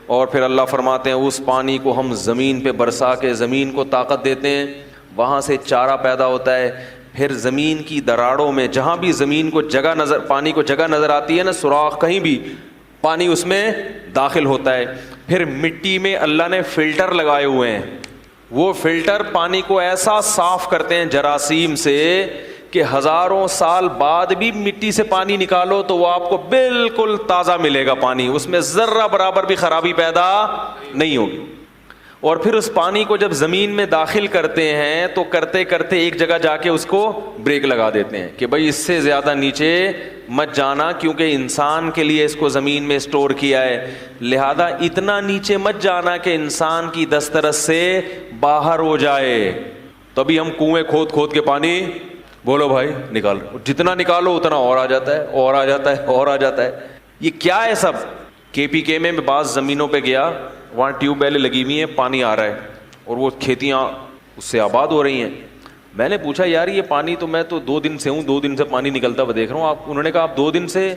اور پھر اللہ فرماتے ہیں اس پانی کو ہم زمین پہ برسا کے زمین کو طاقت دیتے ہیں, وہاں سے چارہ پیدا ہوتا ہے. پھر زمین کی دراڑوں میں جہاں بھی زمین کو جگہ نظر, پانی کو جگہ نظر آتی ہے نا, سوراخ کہیں بھی, پانی اس میں داخل ہوتا ہے. پھر مٹی میں اللہ نے فلٹر لگائے ہوئے ہیں, وہ فلٹر پانی کو ایسا صاف کرتے ہیں جراثیم سے کہ ہزاروں سال بعد بھی مٹی سے پانی نکالو تو وہ آپ کو بالکل تازہ ملے گا پانی, اس میں ذرہ برابر بھی خرابی پیدا نہیں ہوگی. اور پھر اس پانی کو جب زمین میں داخل کرتے ہیں تو کرتے کرتے ایک جگہ جا کے اس کو بریک لگا دیتے ہیں کہ بھائی اس سے زیادہ نیچے مت جانا, کیونکہ انسان کے لیے اس کو زمین میں اسٹور کیا ہے, لہذا اتنا نیچے مت جانا کہ انسان کی دسترس سے باہر ہو جائے. تبھی ہم کنویں کھود کھود کے پانی, بولو بھائی, نکال, جتنا نکالو اتنا اور آ جاتا ہے اور آ جاتا ہے اور آ جاتا ہے. یہ کیا ہے سب؟ KPK میں بعض زمینوں پہ گیا, وہاں ٹیوب ویلیں لگی ہوئی ہیں, پانی آ رہا ہے اور وہ کھیتیاں اس سے آباد ہو رہی ہیں. میں نے پوچھا یار یہ پانی تو میں تو 2 دن سے ہوں, 2 دن سے پانی نکلتا ہوا دیکھ رہا ہوں. انہوں نے کہا آپ 2 دن سے,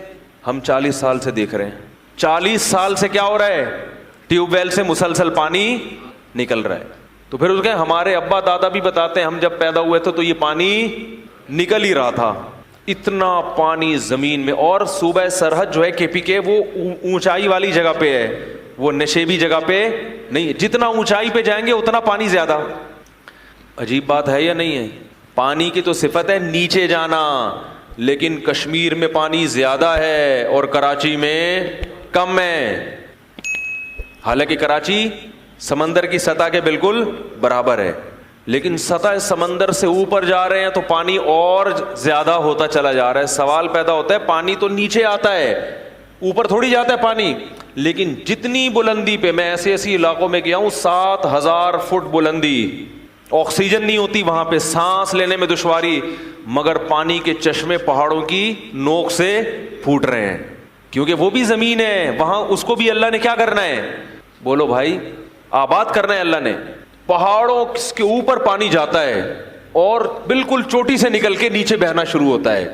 ہم 40 سال سے دیکھ رہے ہیں. 40 سال سے کیا ہو رہا ہے؟ ٹیوب ویل سے مسلسل پانی نکل رہا ہے. تو پھر اس کے ہمارے ابا دادا بھی بتاتے ہیں ہم جب پیدا ہوئے تھے تو یہ پانی نکل ہی رہا تھا. اتنا پانی زمین میں. اور صوبہ سرحد جو ہے KPK وہ اونچائی والی جگہ پہ ہے, وہ نشیبی جگہ پہ نہیں. جتنا اونچائی پہ جائیں گے اتنا پانی زیادہ. عجیب بات ہے یا نہیں ہے؟ پانی کی تو صفت ہے نیچے جانا, لیکن کشمیر میں پانی زیادہ ہے اور کراچی میں کم ہے. حالانکہ کراچی سمندر کی سطح کے بالکل برابر ہے, لیکن سطح سمندر سے اوپر جا رہے ہیں تو پانی اور زیادہ ہوتا چلا جا رہا ہے. سوال پیدا ہوتا ہے پانی تو نیچے آتا ہے, اوپر تھوڑی جاتا ہے پانی. لیکن جتنی بلندی پہ, میں ایسے ایسی علاقوں میں گیا ہوں 7000 فٹ بلندی, آکسیجن نہیں ہوتی وہاں پہ, سانس لینے میں دشواری, مگر پانی کے چشمے پہاڑوں کی نوک سے پھوٹ رہے ہیں, کیونکہ وہ بھی زمین ہے وہاں, اس کو بھی اللہ نے کیا کرنا ہے؟ بولو بھائی, آباد کرنا ہے اللہ نے. پہاڑوں کے اوپر پانی جاتا ہے اور بالکل چوٹی سے نکل کے نیچے بہنا شروع ہوتا ہے.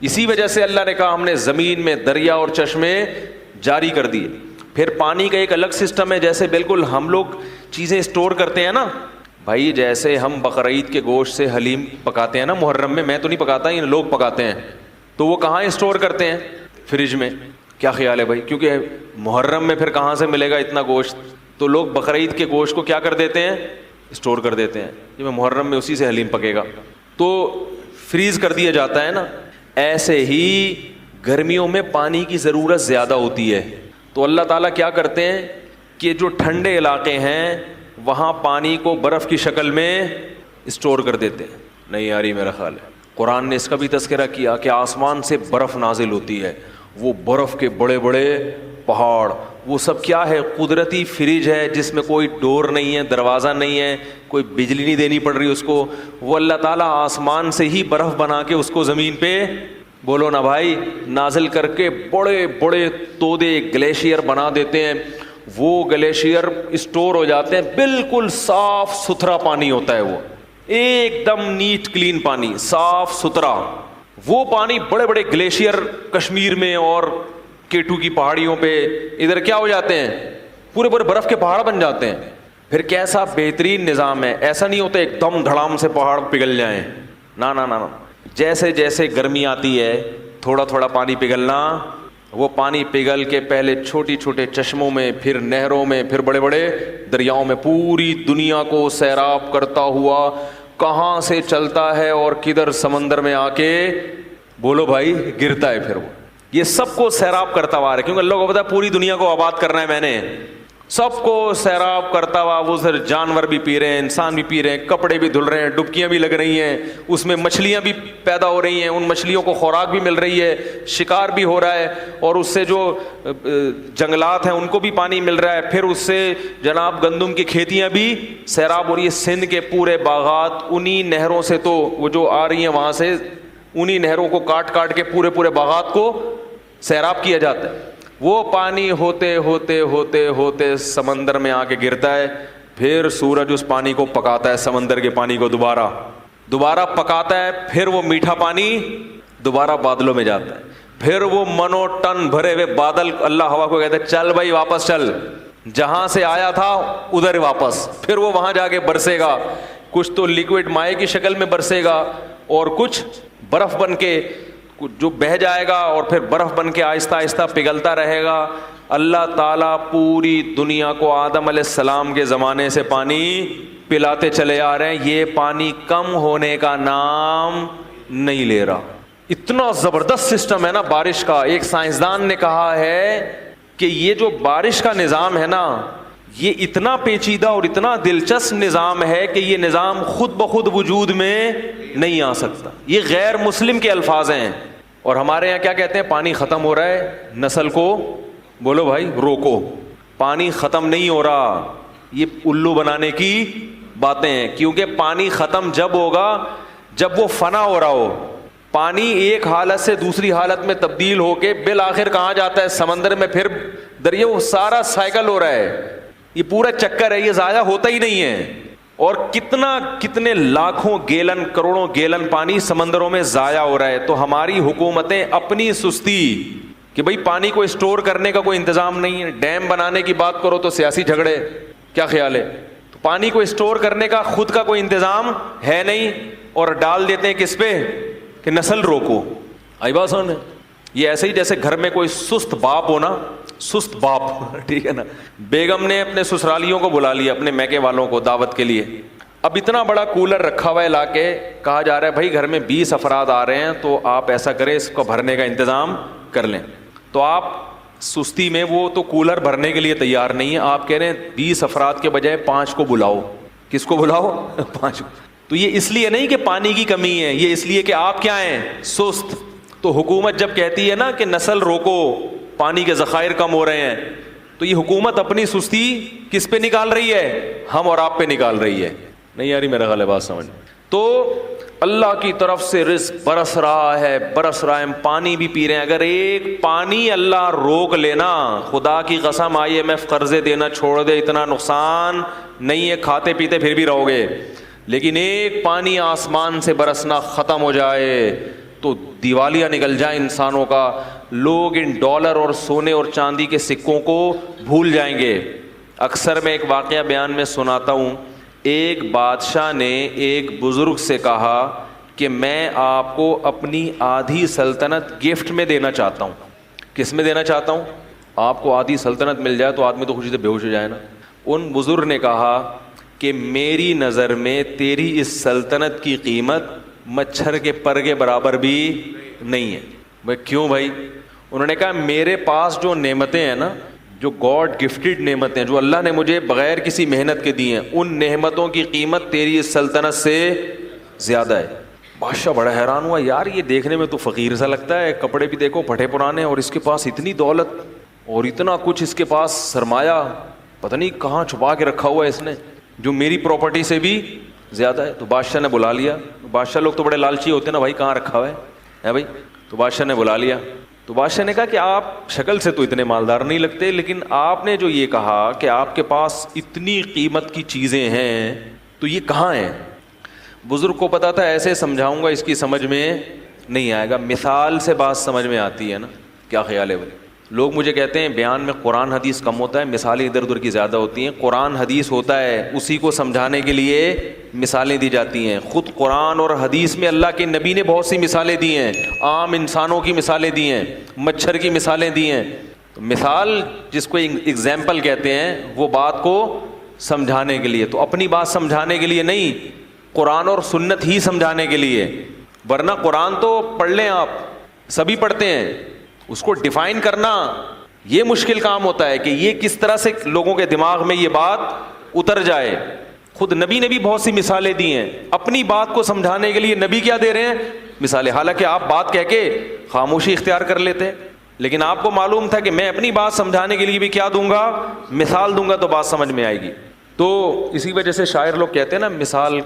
اسی وجہ سے اللہ نے کہا ہم نے زمین میں دریا اور چشمے جاری کر دیے. پھر پانی کا ایک الگ سسٹم ہے, جیسے بالکل ہم لوگ چیزیں اسٹور کرتے ہیں نا بھائی, جیسے ہم بقرعید کے گوشت سے حلیم پکاتے ہیں نا محرم میں تو نہیں پکاتا, یہ لوگ پکاتے ہیں, تو وہ کہاں اسٹور کرتے ہیں؟ فریج میں. کیا خیال ہے بھائی؟ کیونکہ محرم میں پھر کہاں سے ملے گا اتنا گوشت, تو لوگ بقرعید کے گوشت کو کیا کر دیتے ہیں؟ اسٹور کر دیتے ہیں, کہ میں محرم میں اسی سے حلیم پکے گا, تو فریز کر دیا جاتا ہے نا. ایسے ہی گرمیوں میں پانی کی ضرورت زیادہ ہوتی ہے, تو اللہ تعالیٰ کیا کرتے ہیں کہ جو ٹھنڈے علاقے ہیں وہاں پانی کو برف کی شکل میں اسٹور کر دیتے ہیں. نہیں آ رہی میرا خیال ہے, قرآن نے اس کا بھی تذکرہ کیا کہ آسمان سے برف نازل ہوتی ہے, وہ برف کے بڑے بڑے پہاڑ, وہ سب کیا ہے؟ قدرتی فریج ہے جس میں کوئی ڈور نہیں ہے, دروازہ نہیں ہے, کوئی بجلی نہیں دینی پڑ رہی اس کو. وہ اللہ تعالیٰ آسمان سے ہی برف بنا کے اس کو زمین پہ, بولو نا بھائی, نازل کر کے بڑے بڑے تودے گلیشیئر بنا دیتے ہیں. وہ گلیشیئر اسٹور ہو جاتے ہیں, بالکل صاف ستھرا پانی ہوتا ہے, وہ ایک دم نیٹ کلین پانی, صاف ستھرا. وہ پانی بڑے بڑے گلیشیئر کشمیر میں اور K2 کی پہاڑیوں پہ ادھر کیا ہو جاتے ہیں؟ پورے پورے برف کے پہاڑ بن جاتے ہیں. پھر کیسا بہترین نظام ہے, ایسا نہیں ہوتا ایک دم دھڑام سے پہاڑ پگھل جائیں, نا نا نا. جیسے جیسے گرمی آتی ہے تھوڑا تھوڑا پانی پگھلنا, وہ پانی پگھل کے پہلے چھوٹی چھوٹے چشموں میں, پھر نہروں میں, پھر بڑے بڑے دریاؤں میں, پوری دنیا کو سیراب کرتا ہوا کہاں سے چلتا ہے اور کدھر سمندر میں آ کے, بولو بھائی, گرتا ہے. پھر وہ یہ سب کو سیراب کرتا ہوا ہے, کیونکہ اللہ کو پتا ہے پوری دنیا کو آباد کرنا ہے میں نے, سب کو سیراب کرتا ہوا. وہ ادھر جانور بھی پی رہے ہیں, انسان بھی پی رہے ہیں, کپڑے بھی دھل رہے ہیں, ڈبکیاں بھی لگ رہی ہیں, اس میں مچھلیاں بھی پیدا ہو رہی ہیں, ان مچھلیوں کو خوراک بھی مل رہی ہے, شکار بھی ہو رہا ہے, اور اس سے جو جنگلات ہیں ان کو بھی پانی مل رہا ہے. پھر اس سے جناب گندم کی کھیتیاں بھی سیراب ہو رہی ہے. سندھ کے پورے باغات انہی نہروں سے, تو وہ جو آ رہی ہیں وہاں سے انہی نہروں کو کاٹ کاٹ کے پورے پورے باغات کو سیراب کیا جاتا ہے. وہ پانی ہوتے ہوتے ہوتے ہوتے سمندر میں آ کے گرتا ہے, پھر سورج اس پانی کو پکاتا ہے, سمندر کے پانی کو دوبارہ. دوبارہ پکاتا ہے, پھر وہ میٹھا پانی دوبارہ بادلوں میں جاتا ہے, پھر وہ منو ٹن بھرے ہوئے بادل, اللہ ہوا کو کہتے ہیں چل بھائی واپس چل, جہاں سے آیا تھا ادھر واپس, پھر وہ وہاں جا کے برسے گا, کچھ تو لیکوڈ مائع کی شکل میں برسے گا اور کچھ برف بن کے جو بہہ جائے گا اور پھر برف بن کے آہستہ آہستہ پگھلتا رہے گا. اللہ تعالیٰ پوری دنیا کو آدم علیہ السلام کے زمانے سے پانی پلاتے چلے آ رہے ہیں, یہ پانی کم ہونے کا نام نہیں لے رہا. اتنا زبردست سسٹم ہے نا بارش کا. ایک سائنسدان نے کہا ہے کہ یہ جو بارش کا نظام ہے نا, یہ اتنا پیچیدہ اور اتنا دلچسپ نظام ہے کہ یہ نظام خود بخود وجود میں نہیں آ سکتا. یہ غیر مسلم کے الفاظ ہیں. اور ہمارے یہاں کیا کہتے ہیں, پانی ختم ہو رہا ہے, نسل کو بولو بھائی روکو, پانی ختم نہیں ہو رہا. یہ الو بنانے کی باتیں ہیں, کیونکہ پانی ختم جب ہوگا جب وہ فنا ہو رہا ہو. پانی ایک حالت سے دوسری حالت میں تبدیل ہو کے بالآخر کہاں جاتا ہے, سمندر میں, پھر دریا. وہ سارا سائیکل ہو رہا ہے, یہ پورا چکر ہے, یہ ضائع ہوتا ہی نہیں ہے. اور کتنے لاکھوں گیلن کروڑوں گیلن پانی سمندروں میں ضائع ہو رہا ہے. تو ہماری حکومتیں اپنی سستی کہ بھئی پانی کو اسٹور کرنے کا کوئی انتظام نہیں ہے, ڈیم بنانے کی بات کرو تو سیاسی جھگڑے, کیا خیال ہے, تو پانی کو اسٹور کرنے کا خود کا کوئی انتظام ہے نہیں, اور ڈال دیتے ہیں کس پہ کہ نسل روکو. آئی بات سمجھ میں؟ یہ ایسے ہی جیسے گھر میں کوئی سست باپ ہو نا, سست باپ, ٹھیک ہے نا, بیگم نے اپنے سسرالیوں کو بلا لیا, اپنے میکے والوں کو دعوت کے لیے. اب اتنا بڑا کولر رکھا ہوا ہے لا کے, کہا جا رہا ہے بھائی گھر میں 20 افراد آ رہے ہیں تو آپ ایسا کریں اس کو بھرنے کا انتظام کر لیں. تو آپ سستی میں وہ تو کولر بھرنے کے لیے تیار نہیں ہے, آپ کہہ رہے ہیں 20 افراد کے بجائے 5 کو بلاؤ. کس کو بلاؤ؟ 5 کو. تو یہ اس لیے نہیں کہ پانی کی کمی ہے, یہ اس لیے کہ آپ کیا ہیں, سست. تو حکومت جب کہتی ہے نا کہ نسل روکو, پانی کے ذخائر کم ہو رہے ہیں, تو یہ حکومت اپنی سستی کس پہ نکال رہی ہے, ہم اور آپ پہ نکال رہی ہے. نہیں یاری میرا غلط بات سمجھ. تو اللہ کی طرف سے رزق برس رہا ہے, ہم پانی بھی پی رہے ہیں. اگر ایک پانی اللہ روک لینا, خدا کی قسم IMF قرضے دینا چھوڑ دے, اتنا نقصان نہیں ہے, کھاتے پیتے پھر بھی رہو گے. لیکن ایک پانی آسمان سے برسنا ختم ہو جائے تو دیوالیہ نکل جائے انسانوں کا. لوگ ان ڈالر اور سونے اور چاندی کے سکوں کو بھول جائیں گے. اکثر میں ایک واقعہ بیان میں سناتا ہوں. ایک بادشاہ نے ایک بزرگ سے کہا کہ میں آپ کو اپنی آدھی سلطنت گفٹ میں دینا چاہتا ہوں. کس میں دینا چاہتا ہوں؟ آپ کو آدھی سلطنت مل جائے تو آدمی تو خوشی سے بے ہوش ہو جائے نا. ان بزرگ نے کہا کہ میری نظر میں تیری اس سلطنت کی قیمت مچھر کے پر کے برابر بھی نہیں ہے. بھائی کیوں بھائی؟ انہوں نے کہا میرے پاس جو نعمتیں ہیں نا, جو گاڈ گفٹڈ نعمتیں جو اللہ نے مجھے بغیر کسی محنت کے دی ہیں, ان نعمتوں کی قیمت تیری اس سلطنت سے زیادہ ہے. بادشاہ بڑا حیران ہوا, یار یہ دیکھنے میں تو فقیر سا لگتا ہے, کپڑے بھی دیکھو پھٹے پرانے, اور اس کے پاس اتنی دولت اور اتنا کچھ, اس کے پاس سرمایہ پتہ نہیں کہاں چھپا کے رکھا ہوا ہے اس نے, جو میری پراپرٹی سے بھی زیادہ ہے. تو بادشاہ نے بلا لیا. بادشاہ لوگ تو بڑے لالچی ہوتے ہیں نا, بھائی کہاں رکھا ہوا ہے بھائی. تو بادشاہ نے بلا لیا. تو بادشاہ نے کہا کہ آپ شکل سے تو اتنے مالدار نہیں لگتے, لیکن آپ نے جو یہ کہا کہ آپ کے پاس اتنی قیمت کی چیزیں ہیں تو یہ کہاں ہیں؟ بزرگ کو پتا تھا ایسے سمجھاؤں گا اس کی سمجھ میں نہیں آئے گا, مثال سے بات سمجھ میں آتی ہے نا. کیا خیال ہے بھائی؟ لوگ مجھے کہتے ہیں بیان میں قرآن حدیث کم ہوتا ہے, مثالیں ادھر ادھر کی زیادہ ہوتی ہیں. قرآن حدیث ہوتا ہے, اسی کو سمجھانے کے لیے مثالیں دی جاتی ہیں. خود قرآن اور حدیث میں اللہ کے نبی نے بہت سی مثالیں دی ہیں, عام انسانوں کی مثالیں دی ہیں, مچھر کی مثالیں دی ہیں. تو مثال جس کو ایگزامپل کہتے ہیں, وہ بات کو سمجھانے کے لیے, تو اپنی بات سمجھانے کے لیے نہیں, قرآن اور سنت ہی سمجھانے کے لیے. ورنہ قرآن تو پڑھ لیں آپ, سبھی پڑھتے ہیں, اس کو ڈیفائن کرنا یہ مشکل کام ہوتا ہے کہ یہ کس طرح سے لوگوں کے دماغ میں یہ بات اتر جائے. خود نبی نے بھی بہت سی مثالیں دی ہیں, اپنی بات کو سمجھانے کے لیے نبی کیا دے رہے ہیں؟ مثالیں. حالانکہ آپ بات کہہ کے خاموشی اختیار کر لیتے, لیکن آپ کو معلوم تھا کہ میں اپنی بات سمجھانے کے لیے بھی کیا دوں گا؟ مثال دوں گا, تو بات سمجھ میں آئے گی. تو اسی وجہ سے شاعر لوگ کہتے ہیں نا, مثال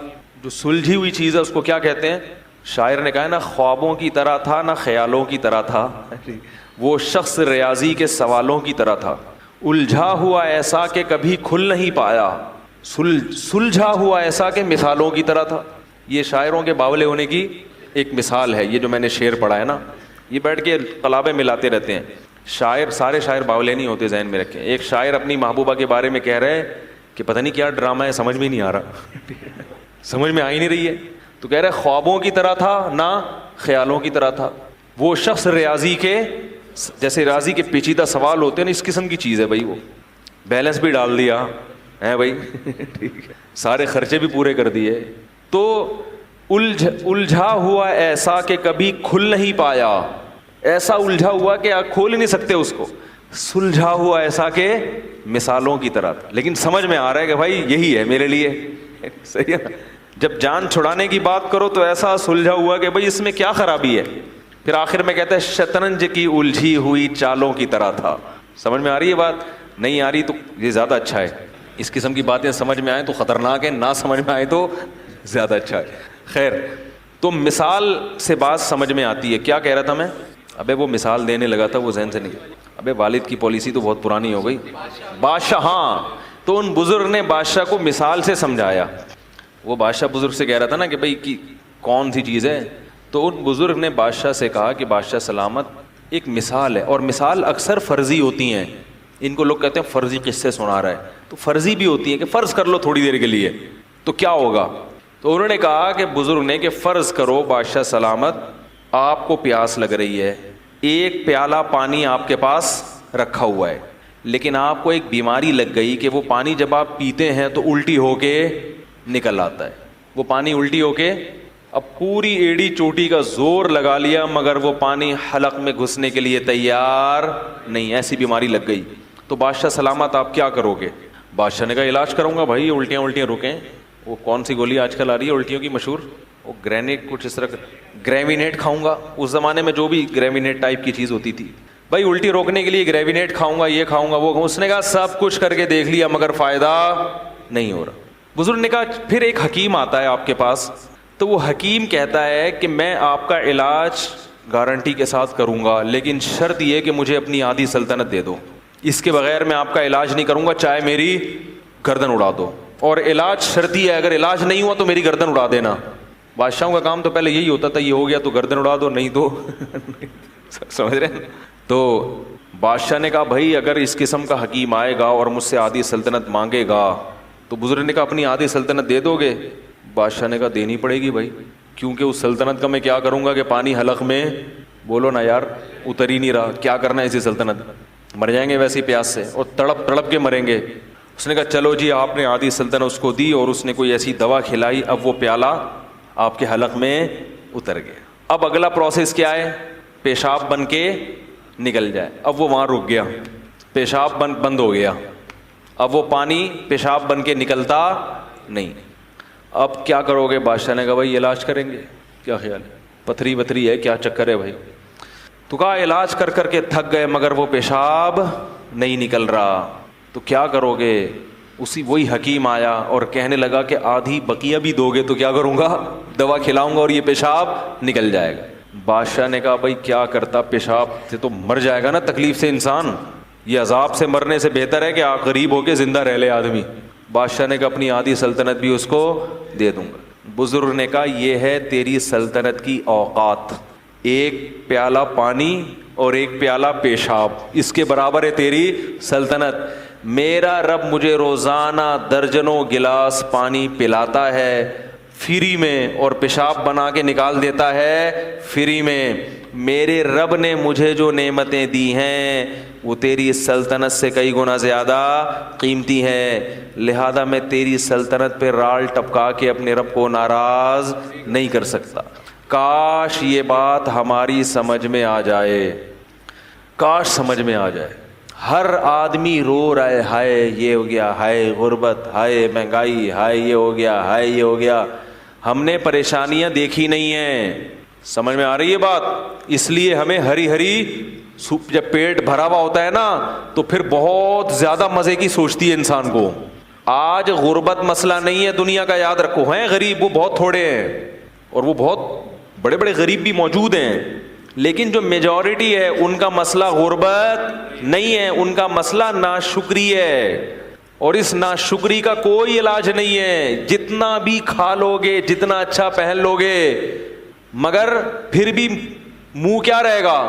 جو سلجھی ہوئی چیز ہے اس کو کیا کہتے ہیں؟ شاعر نے کہا نا, خوابوں کی طرح تھا نہ خیالوں کی طرح تھا, وہ شخص ریاضی کے سوالوں کی طرح تھا, الجھا ہوا ایسا کہ کبھی کھل نہیں پایا, سلجھا ہوا ایسا کہ مثالوں کی طرح تھا. یہ شاعروں کے باولے ہونے کی ایک مثال ہے. یہ جو میں نے شعر پڑھا ہے نا, یہ بیٹھ کے قلابیں ملاتے رہتے ہیں. شاعر, سارے شاعر باولے نہیں ہوتے, ذہن میں رکھیں. ایک شاعر اپنی محبوبہ کے بارے میں کہہ رہے ہیں کہ پتہ نہیں کیا ڈرامہ ہے, سمجھ میں نہیں آ رہا, سمجھ میں آ ہی نہیں رہی ہے. تو کہہ رہے خوابوں کی طرح تھا نہ خیالوں کی طرح تھا. وہ شخص ریاضی کے, جیسے ریاضی کے پیچیدہ سوال ہوتے ہیں نا, اس قسم کی چیز ہے بھائی. وہ بیلنس بھی ڈال دیا ہے بھائی, ٹھیک ہے, سارے خرچے بھی پورے کر دیے. تو الجھا ہوا ایسا کہ کبھی کھل نہیں پایا, ایسا الجھا ہوا کہ آپ کھول نہیں سکتے اس کو. سلجھا ہوا ایسا کہ مثالوں کی طرح تھا, لیکن سمجھ میں آ رہا ہے کہ بھائی یہی ہے میرے لیے, صحیح ہے. جب جان چھڑانے کی بات کرو تو ایسا سلجھا ہوا کہ بھائی اس میں کیا خرابی ہے. پھر آخر میں کہتا ہے شطرنج کی الجھی ہوئی چالوں کی طرح تھا. سمجھ میں آ رہی ہے بات؟ نہیں آ رہی تو یہ زیادہ اچھا ہے. اس قسم کی باتیں سمجھ میں آئیں تو خطرناک ہے, نہ سمجھ میں آئے تو زیادہ اچھا ہے. خیر, تو مثال سے بات سمجھ میں آتی ہے. کیا کہہ رہا تھا میں؟ ابے وہ مثال دینے لگا تھا, وہ ذہن سے نکل. ابے والد کی پالیسی تو بہت پرانی ہو گئی. بادشاہ, ہاں, تو ان بزرگ نے بادشاہ کو مثال سے سمجھایا. وہ بادشاہ بزرگ سے کہہ رہا تھا نا کہ بھائی کی کون سی چیز ہے, تو ان بزرگ نے بادشاہ سے کہا کہ بادشاہ سلامت, ایک مثال ہے, اور مثال اکثر فرضی ہوتی ہیں. ان کو لوگ کہتے ہیں فرضی قصے سنا رہا ہے, تو فرضی بھی ہوتی ہیں کہ فرض کر لو تھوڑی دیر کے لیے تو کیا ہوگا. تو انہوں نے کہا کہ بزرگ نے کہ فرض کرو بادشاہ سلامت آپ کو پیاس لگ رہی ہے, ایک پیالہ پانی آپ کے پاس رکھا ہوا ہے, لیکن آپ کو ایک بیماری لگ گئی کہ وہ پانی جب آپ پیتے ہیں تو الٹی ہو کے نکل آتا ہے. وہ پانی الٹی ہو کے, اب پوری ایڑی چوٹی کا زور لگا لیا مگر وہ پانی حلق میں گھسنے کے لیے تیار نہیں, ایسی بیماری لگ گئی. تو بادشاہ سلامت آپ کیا کرو گے؟ بادشاہ نے کہا علاج کروں گا بھائی, الٹیاں رکیں. وہ کون سی گولی آج کل آ رہی ہے الٹیوں کی مشہور, وہ گرینیٹ, کچھ اس طرح, گریوینیٹ کھاؤں گا. اس زمانے میں جو بھی گریوینیٹ ٹائپ کی چیز ہوتی تھی, بھائی الٹی روکنے کے لیے گریوینیٹ کھاؤں گا, یہ کھاؤں گا, وہ. اس نے کہا سب کچھ کر کے دیکھ لیا مگر فائدہ نہیں ہو رہا. بزرگ نے کہا پھر ایک حکیم آتا ہے آپ کے پاس, تو وہ حکیم کہتا ہے کہ میں آپ کا علاج گارنٹی کے ساتھ کروں گا, لیکن شرط یہ کہ مجھے اپنی آدھی سلطنت دے دو, اس کے بغیر میں آپ کا علاج نہیں کروں گا, چاہے میری گردن اڑا دو. اور علاج شرطی ہے, اگر علاج نہیں ہوا تو میری گردن اڑا دینا. بادشاہوں کا کام تو پہلے یہی ہوتا تھا, یہ ہو گیا تو گردن اڑا دو, نہیں تو سمجھ رہے ہیں. تو بادشاہ نے کہا بھائی اگر اس قسم کا حکیم آئے گا اور مجھ سے آدھی سلطنت مانگے گا, تو بزرگ نے کہا اپنی آدھی سلطنت دے دو گے؟ بادشاہ نے کہا دینی پڑے گی بھائی, کیونکہ اس سلطنت کا میں کیا کروں گا کہ پانی حلق میں, بولو نا یار, اتر ہی نہیں رہا, کیا کرنا ہے اسی سلطنت, مر جائیں گے ویسی پیاس سے, اور تڑپ تڑپ کے مریں گے. اس نے کہا چلو جی, آپ نے آدھی سلطنت اس کو دی اور اس نے کوئی ایسی دوا کھلائی, اب وہ پیالہ آپ کے حلق میں اتر گیا. اب اگلا پروسیس کیا ہے؟ پیشاب بن کے نکل جائے. اب وہ وہاں رک گیا, پیشاب بند ہو گیا, اب وہ پانی پیشاب بن کے نکلتا نہیں. اب کیا کرو گے؟ بادشاہ نے کہا بھائی علاج کریں گے. کیا خیال ہے؟ پتھری وتھری ہے کیا چکر ہے بھائی؟ تو کہا علاج کر کر کے تھک گئے مگر وہ پیشاب نہیں نکل رہا, تو کیا کرو گے؟ وہی حکیم آیا اور کہنے لگا کہ آدھی بقیہ بھی دو گے تو کیا کروں گا؟ دوا کھلاؤں گا اور یہ پیشاب نکل جائے گا. بادشاہ نے کہا بھائی کیا کرتا, پیشاب سے تو مر جائے گا نا تکلیف سے انسان, یہ عذاب سے مرنے سے بہتر ہے کہ غریب ہو کے زندہ رہ لے آدمی. بادشاہ نے کہا اپنی آدھی سلطنت بھی اس کو دے دوں گا. بزرگ نے کہا یہ ہے تیری سلطنت کی اوقات, ایک پیالہ پانی اور ایک پیالہ پیشاب, اس کے برابر ہے تیری سلطنت. میرا رب مجھے روزانہ درجنوں گلاس پانی پلاتا ہے فری میں, اور پیشاب بنا کے نکال دیتا ہے فری میں. میرے رب نے مجھے جو نعمتیں دی ہیں وہ تیری سلطنت سے کئی گنا زیادہ قیمتی ہیں, لہذا میں تیری سلطنت پہ رال ٹپکا کے اپنے رب کو ناراض نہیں کر سکتا. کاش یہ بات ہماری سمجھ میں آ جائے, کاش سمجھ میں آ جائے. ہر آدمی رو رہا ہے, ہائے یہ ہو گیا, ہائے غربت, ہائے مہنگائی, ہائے یہ ہو گیا, ہائے یہ ہو گیا. ہم نے پریشانیاں دیکھی نہیں ہیں, سمجھ میں آ رہی ہے بات؟ اس لیے ہمیں ہری ہری, جب پیٹ بھرا ہوا ہوتا ہے نا تو پھر بہت زیادہ مزے کی سوچتی ہے انسان کو. آج غربت مسئلہ نہیں ہے دنیا کا, یاد رکھو, ہیں غریب وہ بہت تھوڑے ہیں, اور وہ بہت بڑے بڑے غریب بھی موجود ہیں, لیکن جو میجورٹی ہے ان کا مسئلہ غربت نہیں ہے, ان کا مسئلہ ناشکری ہے. اور اس ناشکری کا کوئی علاج نہیں ہے. جتنا بھی کھا لو گے, جتنا اچھا پہن لو گے, مگر پھر بھی منہ کیا رہے گا.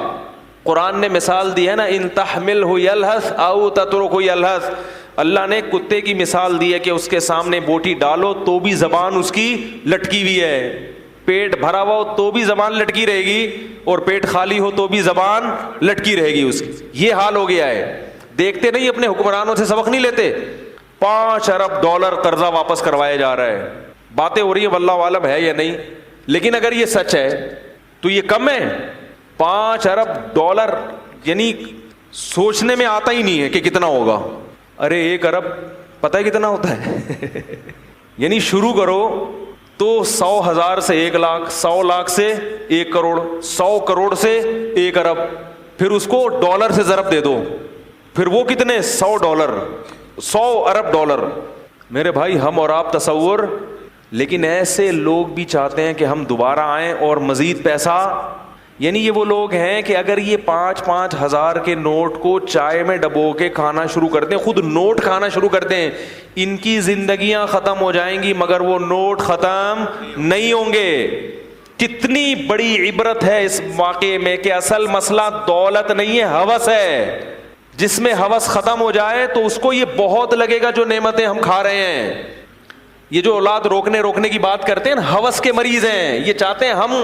قرآن نے مثال دی ہے نا, ان تحملہ یلہث او تترکہ یلہث. اللہ نے کتے کی مثال دی ہے کہ اس کے سامنے بوٹی ڈالو تو بھی زبان اس کی لٹکی ہوئی ہے, پیٹ بھرا ہوا ہو تو بھی زبان لٹکی رہے گی, اور پیٹ خالی ہو تو بھی زبان لٹکی رہے گی اس کی. یہ حال ہو گیا ہے. دیکھتے نہیں اپنے حکمرانوں سے سبق نہیں لیتے. 5 ارب ڈالر قرضہ واپس کروایا جا رہا ہے. باتیں ہو رہی ہیں واللہ عالم ہے یا نہیں, لیکن اگر یہ سچ ہے تو یہ کم ہے. 5 ارب ڈالر یعنی سوچنے میں آتا ہی نہیں ہے کہ کتنا ہوگا. ارے 1 ارب پتہ ہے کتنا ہوتا ہے یعنی شروع کرو تو 100,000 سے 1 لاکھ, 100 لاکھ سے 1 کروڑ, 100 کروڑ سے 1 ارب, پھر اس کو ڈالر سے ضرب دے دو, پھر وہ کتنے 100 ڈالر, 100 ارب ڈالر. میرے بھائی ہم اور آپ تصور, لیکن ایسے لوگ بھی چاہتے ہیں کہ ہم دوبارہ آئیں اور مزید پیسہ. یعنی یہ وہ لوگ ہیں کہ اگر یہ 5-5 ہزار کے نوٹ کو چائے میں ڈبو کے کھانا شروع کر دیں, خود نوٹ کھانا شروع کر دیں, ان کی زندگیاں ختم ہو جائیں گی مگر وہ نوٹ ختم نہیں ہوں گے. کتنی بڑی عبرت ہے اس واقعے میں کہ اصل مسئلہ دولت نہیں ہے, ہوس ہے. جس میں ہوس ختم ہو جائے تو اس کو یہ بہت لگے گا جو نعمتیں ہم کھا رہے ہیں. یہ جو اولاد روکنے کی بات کرتے ہیں, ہوس کے مریض ہیں. یہ چاہتے ہیں ہم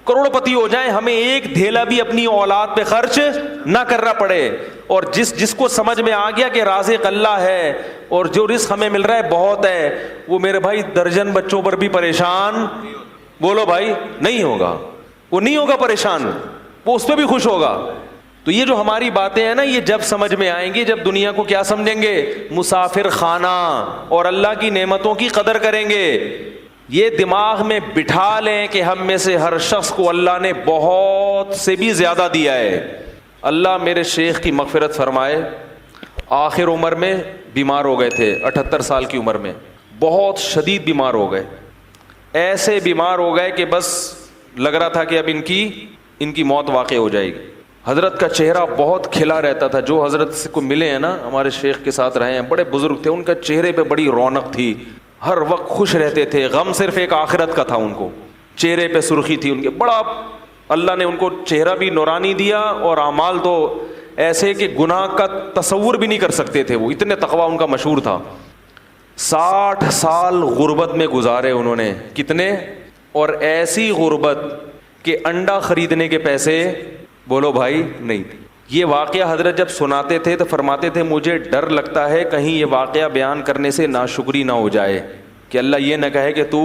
کروڑ پتی ہو جائیں, ہمیں ایک دھیلا بھی اپنی اولاد پہ خرچ نہ کرنا پڑے. اور جس کو سمجھ میں آ گیا کہ رازق اللہ ہے اور جو رزق ہمیں مل رہا ہے بہت ہے, وہ میرے بھائی درجن بچوں پر بھی پریشان, بولو بھائی, نہیں ہوگا. وہ نہیں ہوگا پریشان, وہ اس پہ بھی خوش ہوگا. تو یہ جو ہماری باتیں ہیں نا, یہ جب سمجھ میں آئیں گی جب دنیا کو کیا سمجھیں گے, مسافر خانہ, اور اللہ کی نعمتوں کی قدر کریں گے. یہ دماغ میں بٹھا لیں کہ ہم میں سے ہر شخص کو اللہ نے بہت سے بھی زیادہ دیا ہے. اللہ میرے شیخ کی مغفرت فرمائے, آخر عمر میں بیمار ہو گئے تھے, 78 سال کی عمر میں بہت شدید بیمار ہو گئے. ایسے بیمار ہو گئے کہ بس لگ رہا تھا کہ اب ان کی موت واقع ہو جائے گی. حضرت کا چہرہ بہت کھلا رہتا تھا. جو حضرت سے کو ملے ہیں نا, ہمارے شیخ کے ساتھ رہے ہیں, بڑے بزرگ تھے, ان کا چہرے پہ بڑی رونق تھی, ہر وقت خوش رہتے تھے. غم صرف ایک آخرت کا تھا, ان کو چہرے پہ سرخی تھی ان کے. بڑا اللہ نے ان کو چہرہ بھی نورانی دیا, اور اعمال تو ایسے کہ گناہ کا تصور بھی نہیں کر سکتے تھے. وہ اتنے تقویٰ ان کا مشہور تھا. 60 سال غربت میں گزارے انہوں نے. کتنے؟ اور ایسی غربت کہ انڈا خریدنے کے پیسے, بولو بھائی, نہیں تھے. یہ واقعہ حضرت جب سناتے تھے تو فرماتے تھے مجھے ڈر لگتا ہے کہیں یہ واقعہ بیان کرنے سے ناشکری نہ ہو جائے, کہ اللہ یہ نہ کہے کہ تو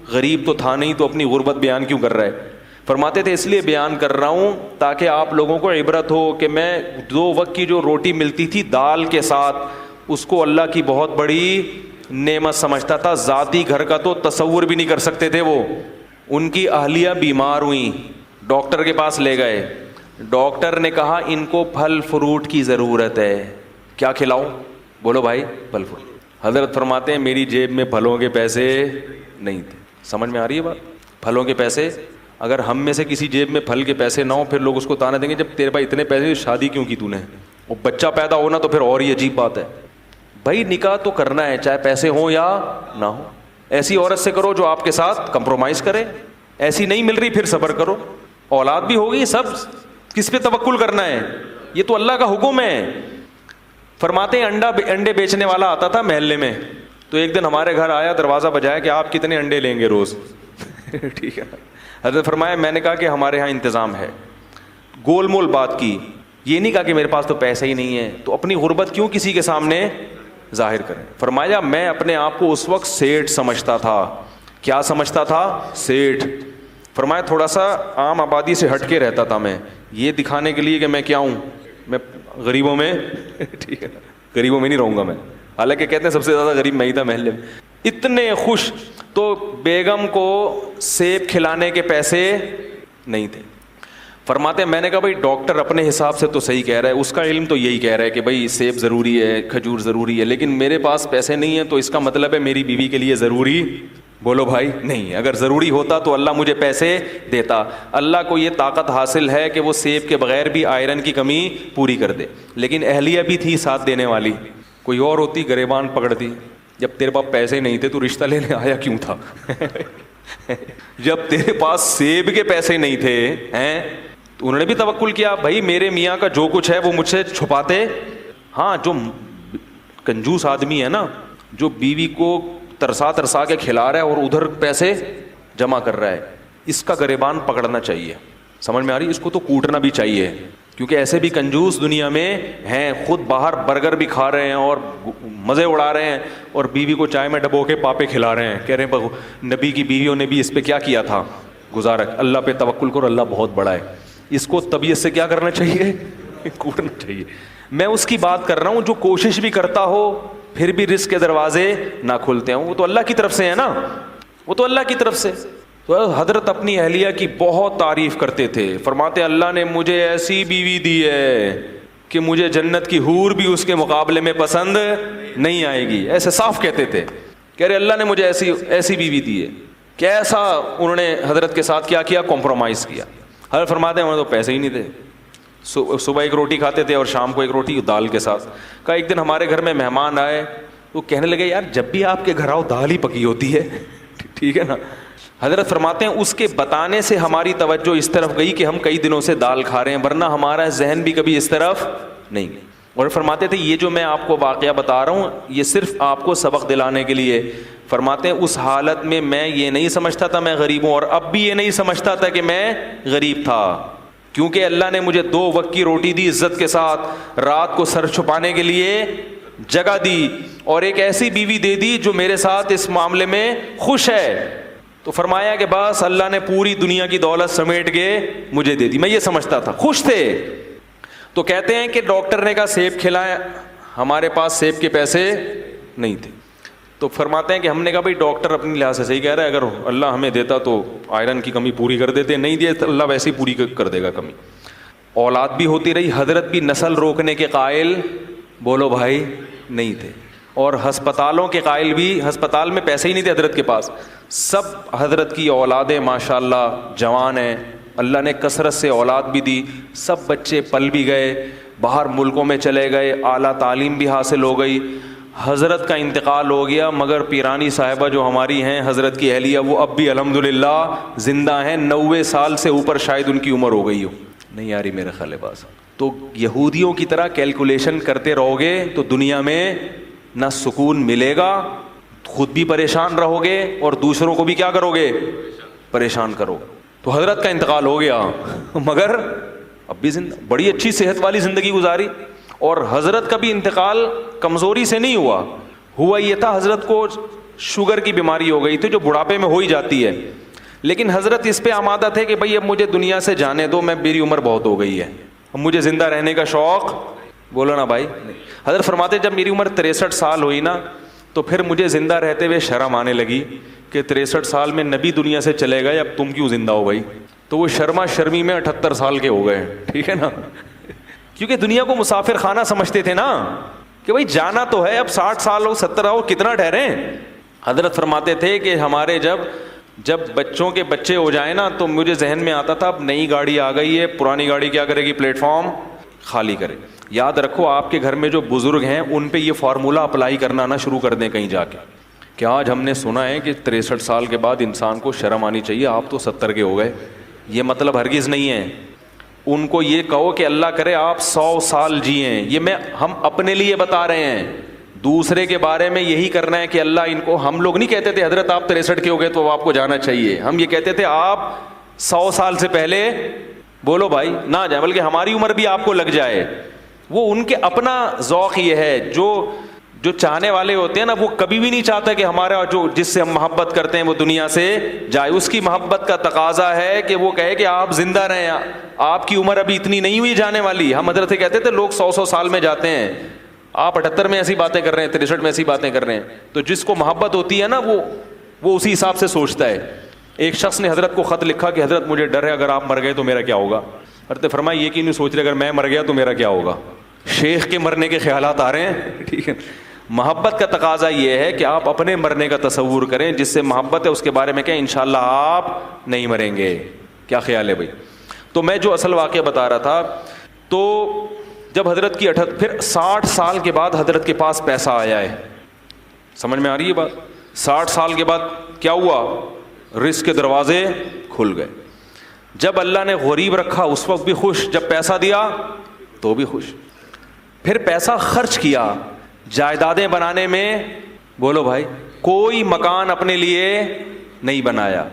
غریب تو تھا نہیں تو اپنی غربت بیان کیوں کر رہا ہے. فرماتے تھے اس لیے بیان کر رہا ہوں تاکہ آپ لوگوں کو عبرت ہو کہ میں 2 وقت کی جو روٹی ملتی تھی دال کے ساتھ, اس کو اللہ کی بہت بڑی نعمت سمجھتا تھا. ذاتی گھر کا تو تصور بھی نہیں کر سکتے تھے وہ. ان کی اہلیہ بیمار ہوئیں, ڈاکٹر کے پاس لے گئے. ڈاکٹر نے کہا ان کو پھل فروٹ کی ضرورت ہے, کیا کھلاؤں؟ بولو بھائی, پھل فروٹ. حضرت فرماتے ہیں میری جیب میں پھلوں کے پیسے نہیں تھے. سمجھ میں آ رہی ہے بات؟ پھلوں کے پیسے, اگر ہم میں سے کسی جیب میں پھل کے پیسے نہ ہو, پھر لوگ اس کو تانے دیں گے جب تیرے پاس اتنے پیسے شادی کیوں کی تو نے, وہ بچہ پیدا ہونا تو پھر اور ہی عجیب بات ہے. بھائی نکاح تو کرنا ہے چاہے پیسے ہوں یا نہ ہو. ایسی عورت سے کرو جو آپ کے ساتھ کمپرومائز کرے, ایسی نہیں مل رہی پھر صبر کرو. اولاد بھی ہوگی, سب کس پہ توکل کرنا ہے, یہ تو اللہ کا حکم ہے. فرماتے ہیں انڈے بیچنے والا آتا تھا محلے میں, تو ایک دن ہمارے گھر آیا, دروازہ بجایا کہ آپ کتنے انڈے لیں گے روز ٹھیک ہے. حضرت فرمایا میں نے کہا کہ ہمارے ہاں انتظام ہے. گول مول بات کی, یہ نہیں کہا کہ میرے پاس تو پیسہ ہی نہیں ہے, تو اپنی غربت کیوں کسی کے سامنے ظاہر کریں. فرمایا میں اپنے آپ کو اس وقت سیٹھ سمجھتا تھا. کیا سمجھتا تھا؟ سیٹھ. فرمایا تھوڑا سا عام آبادی سے ہٹ کے رہتا تھا میں, یہ دکھانے کے لیے کہ میں کیا ہوں, میں غریبوں میں ٹھیک ہے, غریبوں میں نہیں رہوں گا میں. حالانکہ کہتے ہیں سب سے زیادہ غریب میں ہی تھا محلے میں. اتنے خوش, تو بیگم کو سیب کھلانے کے پیسے نہیں تھے. فرماتے ہیں میں نے کہا بھائی ڈاکٹر اپنے حساب سے تو صحیح کہہ رہا ہے, اس کا علم تو یہی کہہ رہا ہے کہ بھائی سیب ضروری ہے, کھجور ضروری ہے, لیکن میرے پاس پیسے نہیں ہیں, تو اس کا مطلب ہے میری بیوی کے لیے ضروری, بولو بھائی, نہیں. اگر ضروری ہوتا تو اللہ مجھے پیسے دیتا. اللہ کو یہ طاقت حاصل ہے کہ وہ سیب کے بغیر بھی آئرن کی کمی پوری کر دے, لیکن اہلیہ بھی تھی ساتھ دینے والی. کوئی اور ہوتی گریبان پکڑتی, جب تیرے پاس پیسے نہیں تھے تو رشتہ لینے آیا کیوں تھا؟ جب تیرے پاس سیب کے پیسے نہیں تھے ہیں تو انہوں نے بھی توکل کیا, بھائی میرے میاں کا جو کچھ ہے وہ مجھ سے چھپاتے. ہاں جو کنجوس آدمی ہے نا, جو بیوی کو ترسا ترسا کے کھلا رہا ہے اور ادھر پیسے جمع کر رہا ہے, اس کا گریبان پکڑنا چاہیے. سمجھ میں آ رہی؟ اس کو تو کوٹنا بھی چاہیے, کیونکہ ایسے بھی کنجوس دنیا میں ہیں, خود باہر برگر بھی کھا رہے ہیں اور مزے اڑا رہے ہیں, اور بیوی کو چائے میں ڈبو کے پاپے کھلا رہے ہیں, کہہ رہے ہیں نبی کی بیویوں نے بھی اس پہ کیا کیا تھا, گزارا. اللہ پہ توکل کرو, اللہ بہت بڑا ہے. اس کو طبیعت سے کیا کرنا چاہیے؟ کوٹنا چاہیے. میں اس کی بات کر رہا ہوں جو کوشش بھی کرتا ہو پھر بھی رزق کے دروازے نہ کھلتے ہوں, وہ تو اللہ کی طرف سے ہے نا, وہ تو اللہ کی طرف سے. تو حضرت اپنی اہلیہ کی بہت تعریف کرتے تھے, فرماتے اللہ نے مجھے ایسی بیوی دی ہے کہ مجھے جنت کی حور بھی اس کے مقابلے میں پسند نہیں آئے گی. ایسے صاف کہتے تھے, کہہ رہے اللہ نے مجھے ایسی بیوی دی ہے. کیسا انہوں نے حضرت کے ساتھ کیا کمپرومائز کیا. حضرت فرماتے ہیں انہوں نے تو پیسے ہی نہیں تھے, صبح ایک روٹی کھاتے تھے اور شام کو ایک روٹی دال کے ساتھ. کہا ایک دن ہمارے گھر میں مہمان آئے, وہ کہنے لگے یار جب بھی آپ کے گھر آؤ دال ہی پکی ہوتی ہے. ٹھیک ہے نا. حضرت فرماتے ہیں اس کے بتانے سے ہماری توجہ اس طرف گئی کہ ہم کئی دنوں سے دال کھا رہے ہیں, ورنہ ہمارا ذہن بھی کبھی اس طرف نہیں. اور فرماتے تھے یہ جو میں آپ کو واقعہ بتا رہا ہوں یہ صرف آپ کو سبق دلانے کے لیے. فرماتے ہیں اس حالت میں یہ نہیں سمجھتا تھا میں غریب ہوں, اور اب بھی یہ نہیں سمجھتا تھا کہ میں غریب تھا, کیونکہ اللہ نے مجھے 2 وقت کی روٹی دی عزت کے ساتھ, رات کو سر چھپانے کے لیے جگہ دی, اور ایک ایسی بیوی دے دی جو میرے ساتھ اس معاملے میں خوش ہے. تو فرمایا کہ بس اللہ نے پوری دنیا کی دولت سمیٹ کے مجھے دے دی. میں یہ سمجھتا تھا, خوش تھے. تو کہتے ہیں کہ ڈاکٹر نے کہا سیب کھلائیں, ہمارے پاس سیب کے پیسے نہیں تھے. تو فرماتے ہیں کہ ہم نے کہا بھائی ڈاکٹر اپنی لحاظ سے صحیح کہہ رہا ہے, اگر اللہ ہمیں دیتا تو آئرن کی کمی پوری کر دیتے, نہیں دیا تو اللہ ویسے ہی پوری کر دے گا کمی. اولاد بھی ہوتی رہی, حضرت بھی نسل روکنے کے قائل بولو بھائی نہیں تھے, اور ہسپتالوں کے قائل بھی, ہسپتال میں پیسے ہی نہیں تھے حضرت کے پاس. سب حضرت کی اولادیں ماشاءاللہ جوان ہیں, اللہ نے کثرت سے اولاد بھی دی, سب بچے پل بھی گئے, باہر ملکوں میں چلے گئے, اعلیٰ تعلیم بھی حاصل ہو گئی. حضرت کا انتقال ہو گیا, مگر پیرانی صاحبہ جو ہماری ہیں حضرت کی اہلیہ, وہ اب بھی الحمدللہ زندہ ہیں. 90 سال سے اوپر شاید ان کی عمر ہو گئی ہو, نہیں آ رہی میرے خیال بات. تو یہودیوں کی طرح کیلکولیشن کرتے رہو گے تو دنیا میں نہ سکون ملے گا, خود بھی پریشان رہو گے اور دوسروں کو بھی کیا کرو گے, پریشان کرو. تو حضرت کا انتقال ہو گیا مگر اب بھی بڑی اچھی صحت والی زندگی گزاری. اور حضرت کا بھی انتقال کمزوری سے نہیں ہوا یہ تھا, حضرت کو شوگر کی بیماری ہو گئی تھی جو بڑھاپے میں ہو ہی جاتی ہے, لیکن حضرت اس پہ آمادہ تھے کہ بھائی اب مجھے دنیا سے جانے دو, میں میری عمر بہت ہو گئی ہے, اب مجھے زندہ رہنے کا شوق, بولو نا بھائی. حضرت فرماتے جب میری عمر 63 سال ہوئی نا تو پھر مجھے زندہ رہتے ہوئے شرم آنے لگی کہ 63 سال میں نبی دنیا سے چلے گئے, اب تم کیوں زندہ ہو بھائی. تو وہ شرما شرمی میں 78 سال کے ہو گئے. ٹھیک ہے نا, کیونکہ دنیا کو مسافر خانہ سمجھتے تھے نا کہ بھائی جانا تو ہے, اب 60 سال ہو 70 ہو کتنا ٹھہرے. حضرت فرماتے تھے کہ ہمارے جب بچوں کے بچے ہو جائیں نا تو مجھے ذہن میں آتا تھا اب نئی گاڑی آ گئی ہے, پرانی گاڑی کیا کرے گی, پلیٹ فارم خالی کرے. یاد رکھو آپ کے گھر میں جو بزرگ ہیں ان پہ یہ فارمولہ اپلائی کرنا نہ شروع کر دیں کہیں جا کے کہ آج ہم نے سنا ہے کہ 63 سال کے بعد انسان کو شرم آنی چاہیے, آپ تو 70 کے ہو گئے. یہ مطلب ہرگز نہیں ہے. ان کو یہ کہو کہ اللہ کرے آپ 100 سال جئیں. یہ ہم اپنے لیے بتا رہے ہیں, دوسرے کے بارے میں یہی کرنا ہے کہ اللہ ان کو, ہم لوگ نہیں کہتے تھے حضرت آپ 63 کے ہو گئے تو آپ کو جانا چاہیے, ہم یہ کہتے تھے آپ 100 سال سے پہلے بولو بھائی نہ جائے, بلکہ ہماری عمر بھی آپ کو لگ جائے. وہ ان کے اپنا ذوق یہ ہے, جو چاہنے والے ہوتے ہیں نا وہ کبھی بھی نہیں چاہتا کہ ہمارا جو جس سے ہم محبت کرتے ہیں وہ دنیا سے جائے. اس کی محبت کا تقاضا ہے کہ وہ کہے کہ آپ زندہ رہیں, آپ کی عمر ابھی اتنی نہیں ہوئی جانے والی. ہم حضرت سے کہتے تھے لوگ 100 سال میں جاتے ہیں, آپ 78 میں ایسی باتیں کر رہے ہیں, 63 میں ایسی باتیں کر رہے ہیں. تو جس کو محبت ہوتی ہے نا وہ اسی حساب سے سوچتا ہے. ایک شخص نے حضرت کو خط لکھا کہ حضرت مجھے ڈر ہے اگر آپ مر گئے تو میرا کیا ہوگا. حضرت فرمایا یہ کیوں نہیں سوچ رہے اگر میں مر گیا تو میرا کیا ہوگا. شیخ کے مرنے کے خیالات آ رہے ہیں. ٹھیک ہے, محبت کا تقاضا یہ ہے کہ آپ اپنے مرنے کا تصور کریں, جس سے محبت ہے اس کے بارے میں کہیں انشاءاللہ آپ نہیں مریں گے. کیا خیال ہے بھائی. تو میں جو اصل واقعہ بتا رہا تھا, تو جب حضرت کی پھر 60 سال کے بعد حضرت کے پاس پیسہ آیا ہے. سمجھ میں آ رہی ہے بات؟ 60 سال کے بعد کیا ہوا؟ رزق کے دروازے کھل گئے. جب اللہ نے غریب رکھا اس وقت بھی خوش, جب پیسہ دیا تو بھی خوش. پھر پیسہ خرچ کیا جائیدادیں بنانے میں. بولو بھائی, کوئی مکان اپنے لیے نہیں بنایا.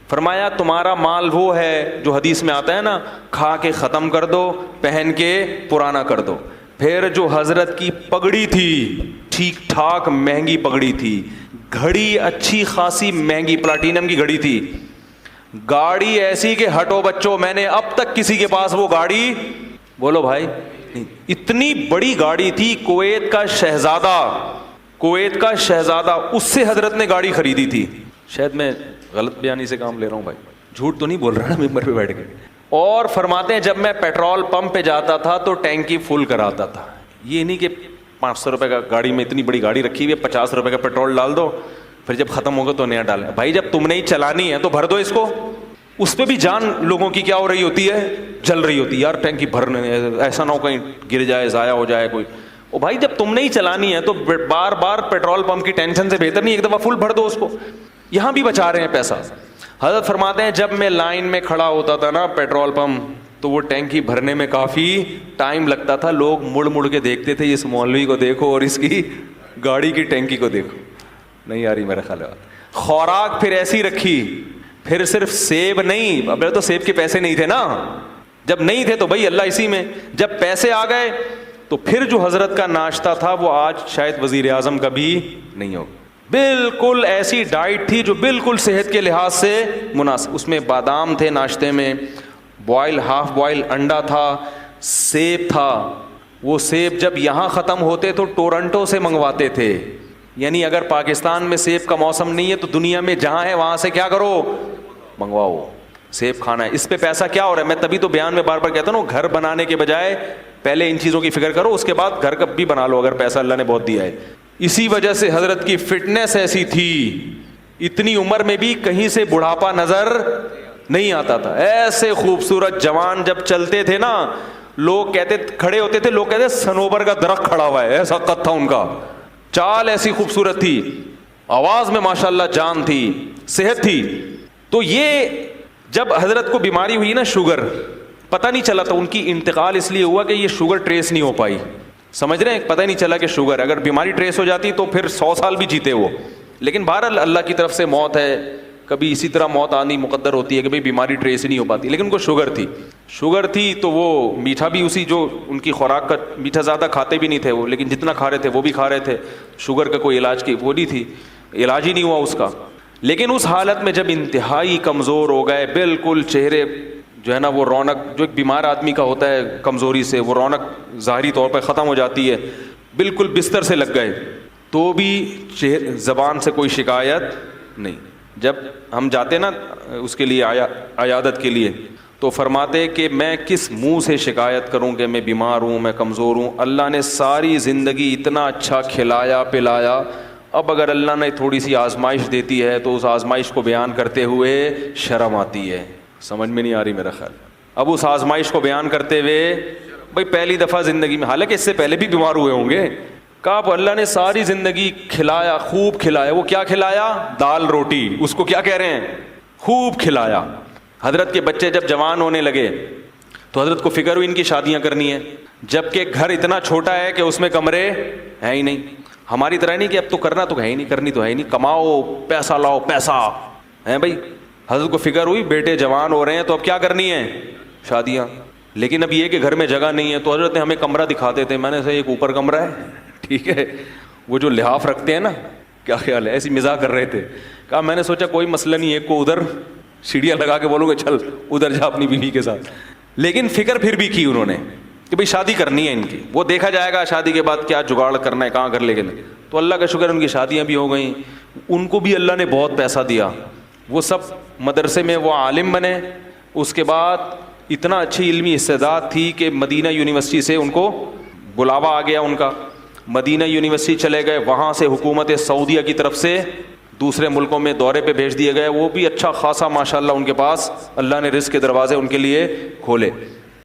فرمایا تمہارا مال وہ ہے جو حدیث میں آتا ہے نا, کھا کے ختم کر دو, پہن کے پرانا کر دو. پھر جو حضرت کی پگڑی تھی, ٹھیک ٹھاک مہنگی پگڑی تھی, گھڑی اچھی خاصی مہنگی پلاٹینم کی گھڑی تھی, گاڑی ایسی کہ ہٹو بچوں, میں نے اب تک کسی کے پاس وہ گاڑی, بولو بھائی, اتنی بڑی گاڑی تھی. کویت کا شہزادہ اس سے حضرت نے گاڑی خریدی تھی. شاید میں غلط بیانی سے کام لے رہا ہوں بھائی, جھوٹ تو نہیں بول رہا نا ممبر پہ بیٹھ کے. اور فرماتے ہیں جب میں پیٹرول پمپ پہ جاتا تھا تو ٹینکی فل کراتا تھا. یہ نہیں کہ 500 روپے کا گاڑی میں, اتنی بڑی گاڑی رکھی ہوئی ہے, 50 روپے کا پیٹرول ڈال دو, پھر جب ختم ہوگا تو نیا ڈالنا. بھائی جب تم نے ہی چلانی ہے تو بھر دو اس کو. اس پہ بھی جان لوگوں کی کیا ہو رہی ہوتی ہے, جل رہی ہوتی ہے. یار ٹینکی بھرنے, ایسا نہ ہو کہیں گر جائے, ضائع ہو جائے کوئی. او بھائی جب تم نے ہی چلانی ہے تو بار بار پیٹرول پمپ کی ٹینشن سے بہتر نہیں ایک دفعہ فل بھر دو اس کو. یہاں بھی بچا رہے ہیں پیسہ. حضرت فرماتے ہیں جب میں لائن میں کھڑا ہوتا تھا نا پیٹرول پمپ, تو وہ ٹینکی بھرنے میں کافی ٹائم لگتا تھا. لوگ مڑ مڑ کے دیکھتے تھے, اس مولوی کو دیکھو اور اس کی گاڑی کی ٹینکی کو دیکھو. نہیں آ رہی میرا خیال ہے. خوراک پھر ایسی رکھی, پھر صرف سیب نہیں, اب تو سیب کے پیسے نہیں تھے نا, جب نہیں تھے تو بھائی اللہ اسی میں, جب پیسے آ گئے تو پھر جو حضرت کا ناشتہ تھا وہ آج شاید وزیر اعظم کا بھی نہیں ہوگا. بالکل ایسی ڈائٹ تھی جو بالکل صحت کے لحاظ سے مناسب. اس میں بادام تھے ناشتے میں, بوائل ہاف بوائل انڈا تھا, سیب تھا. وہ سیب جب یہاں ختم ہوتے تو ٹورنٹو سے منگواتے تھے. یعنی اگر پاکستان میں سیب کا موسم نہیں ہے تو دنیا میں جہاں ہے وہاں سے کیا کرو, منگواؤ, سیب کھانا ہے. اس پہ پیسہ کیا ہو رہا ہے؟ میں تبھی تو بیان میں بار بار کہتا ہوں, گھر بنانے کے بجائے پہلے ان چیزوں کی فکر کرو, اس کے بعد گھر کا بھی بنا لو اگر پیسہ اللہ نے بہت دیا ہے. اسی وجہ سے حضرت کی فٹنس ایسی تھی, اتنی عمر میں بھی کہیں سے بڑھاپا نظر نہیں آتا تھا. ایسے خوبصورت جوان جب چلتے تھے نا, لوگ کہتے, کھڑے ہوتے تھے لوگ کہتے سنوبر کا درخت کھڑا ہوا ہے, ایسا قد تھا ان کا. چال ایسی خوبصورت تھی, آواز میں ماشاءاللہ جان تھی, صحت تھی. تو یہ جب حضرت کو بیماری ہوئی نا شوگر, پتہ نہیں چلا تھا. ان کی انتقال اس لیے ہوا کہ یہ شوگر ٹریس نہیں ہو پائی. سمجھ رہے ہیں, پتہ ہی نہیں چلا کہ شوگر, اگر بیماری ٹریس ہو جاتی تو پھر 100 سال بھی جیتے وہ. لیکن بہرحال اللہ کی طرف سے موت ہے, کبھی اسی طرح موت آنی مقدر ہوتی ہے کہ بھئی بیماری ٹریس ہی نہیں ہو پاتی. لیکن ان کو شوگر تھی تو وہ میٹھا بھی اسی, جو ان کی خوراک کا میٹھا زیادہ کھاتے بھی نہیں تھے وہ, لیکن جتنا کھا رہے تھے وہ بھی کھا رہے تھے. شوگر کا کوئی علاج کی وہ نہیں تھی, علاج ہی نہیں ہوا اس کا. لیکن اس حالت میں جب انتہائی کمزور ہو گئے, بالکل چہرے جو ہے نا وہ رونق جو ایک بیمار آدمی کا ہوتا ہے کمزوری سے, وہ رونق ظاہری طور پہ ختم ہو جاتی ہے, بالکل بستر سے لگ گئے, تو بھی زبان سے کوئی شکایت نہیں. جب ہم جاتے نا اس کے لیے عیادت کے لیے, تو فرماتے کہ میں کس منہ سے شکایت کروں کہ میں بیمار ہوں, میں کمزور ہوں. اللہ نے ساری زندگی اتنا اچھا کھلایا پلایا, اب اگر اللہ نے تھوڑی سی آزمائش دیتی ہے تو اس آزمائش کو بیان کرتے ہوئے شرم آتی ہے. سمجھ میں نہیں آ رہی میرا خیال. اب اس آزمائش کو بیان کرتے ہوئے, بھائی پہلی دفعہ زندگی میں, حالانکہ اس سے پہلے بھی بیمار ہوئے ہوں گے, کہا اللہ نے ساری زندگی کھلایا, خوب کھلایا. وہ کیا کھلایا؟ دال روٹی. اس کو کیا کہہ رہے ہیں؟ خوب کھلایا. حضرت کے بچے جب جوان ہونے لگے تو حضرت کو فکر ہوئی ان کی شادیاں کرنی ہے, جبکہ گھر اتنا چھوٹا ہے کہ اس میں کمرے ہیں ہی نہیں. ہماری طرح نہیں کہ اب تو کرنا تو ہے ہی نہیں, کرنی تو ہے ہی نہیں, کماؤ پیسہ لاؤ پیسہ ہے بھائی. حضرت کو فکر ہوئی بیٹے جوان ہو رہے ہیں تو اب کیا کرنی ہے؟ شادیاں. لیکن اب یہ کہ گھر میں جگہ نہیں ہے, تو حضرت نے ہمیں کمرہ دکھاتے تھے. میں نے کہا ایک اوپر کمرہ ہے, ٹھیک ہے, وہ جو لحاف رکھتے ہیں نا, کیا خیال ہے, ایسی مزاح کر رہے تھے. کہا میں نے سوچا کوئی مسئلہ نہیں, ایک کو ادھر سیڑھیاں لگا کے بولو گے چل ادھر جا اپنی بیوی کے ساتھ. لیکن فکر پھر بھی کی انہوں نے کہ بھئی شادی کرنی ہے ان کی, وہ دیکھا جائے گا شادی کے بعد کیا جگاڑ کرنا ہے, کہاں کر لے کے. تو اللہ کا شکر ان کی شادیاں بھی ہو گئیں. ان کو بھی اللہ نے بہت پیسہ دیا, وہ سب مدرسے میں وہ عالم بنے. اس کے بعد اتنا اچھی علمی استعداد تھی کہ مدینہ یونیورسٹی سے ان کو بلاوا آ گیا ان کا, مدینہ یونیورسٹی چلے گئے. وہاں سے حکومت سعودیہ کی طرف سے دوسرے ملکوں میں دورے پہ بھیج دیے گئے. وہ بھی اچھا خاصا ماشاءاللہ ان کے پاس اللہ نے رزق کے دروازے ان کے لیے کھولے.